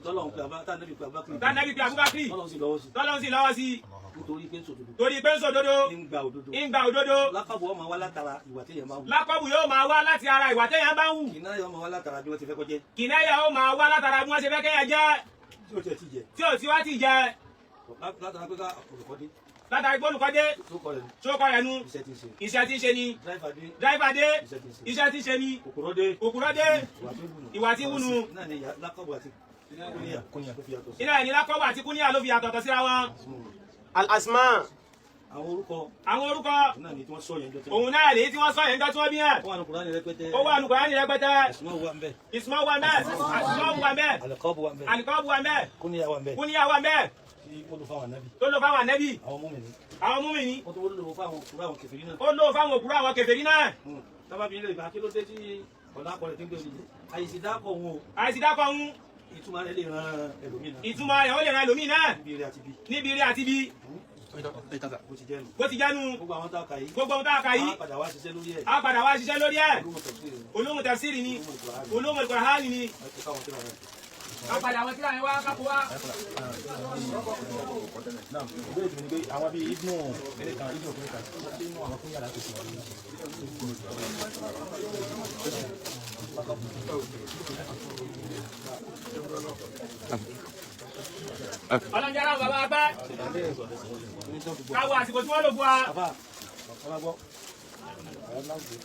tọ́lọ́run pé abá tánàbí pé abákùnrin tánàbí pé Abubakar tọ́lọ́run sì lọ́wọ́ sí tọ́lọ́run sì lọ́wọ́ sí nítorí pé ń sòdodo torí pé ń sòdodo ń gba òdodo ń gba òdodo lákàbọ̀ ọmọ wa látara ìwà tí yẹn bá wù lákọ̀bù yóò máa wá láti ara ìwà tẹ́yà bá wù kìnnáyà ọmọ wa látara bí wọ́n ti fẹ́ kọjẹ́ kìnáyà ó máa wá látara bí wọ́n ṣe fẹ́ kẹ́yà jẹ́ tí ó tẹ̀ ti jẹ tí ò sí wá ti jẹ látara pé ká olùkọ́dé látara gbólùkọ́dé tó kọ rẹ̀ nù tó kọ rẹ̀ nu iṣẹ́ ti ń ṣe iṣẹ́ tí ń ṣe ni dráìfà dé dráìfà dé iṣẹ́ ti ń ṣe iṣẹ́ tí ń ṣe ni òkúrọ́ dé òkúrọ́ dé ìwà tí ń wù nù ìwà tí ń wù nù náà ni lákàbọ̀ àti kúníyà tó fi yàtọ̀ sí iná ẹni lákọ̀bù àti kúníyà ló fi yàtọ̀tọ̀ síra wọn الأسماء àwọn orúkọ àwọn orúkọ náà ni tí wọ́n sọ yẹn jọ òun náà lèyí tí wọ́n sọ yẹn ń tí wọ́n bí yẹn ó wà ní Kùránì rẹpẹtẹ ó wà nù Kùránì rẹpẹtẹ Ismail wà ń bẹ ìsúnmọ́ wà mẹ́ àsúnmọ́ wà mẹ́ alẹ́kọ́bù wà ń bẹ àlìkọ́bù wà mẹ́ kúníyà wà ń bẹ kúníyà wà mẹ́ tí ó lò fáwọn ànábì tó lò fáwọn ànẹ́bì àwọn mùmínì àwọn múmìnì ó tó lò fáwọn òkúrò àwọn kèfèrí náà ó lò fáwọn òkúrò àwọn kèfèrí náà tábà bí ilé ìgbà kí ló dé tí ọ̀la akọ̀rẹ̀ tí ń gbé mi àyèsí dákọ̀ òun o àìsí dákọ̀ ń ìtumọ̀ rẹ̀ lè ran ẹlòmínà ìtumọ̀ rẹ̀ ó lè ran ẹlòmíì náà níbi eré àti bí níbi ire àti bí bó ti jẹ́ nu bó ti jẹ́nu gbogbo àwọn tá a kà yìí gbogbo ohun tá a kà yìí á padà wá ṣiṣẹ́ lórí ẹ̀ á padà wá ṣiṣẹ́ lórí ẹ̀ olóhùn tẹ̀síìrì ni olóhùn tafsiri ni olóhùn olóhùn ìgbàlá Kùránì ni ẹ̀ káwọn tí wọ́n rẹ̀. á padà àwọn tíra yẹn wá kápò wá. ìbéèrè tó ní pé àwọn bíi ibnu kìnìkan ibnu kìnìkan nínú àwọn fún yàrá tó ti wà ní ọlọ́njẹ́ aláwọ̀ bàbá wa pẹ́ káwọ àsìkò tí wọ́n lò fún wa. àbá ọba gbọ́ ọ̀rọ̀ náà gbé.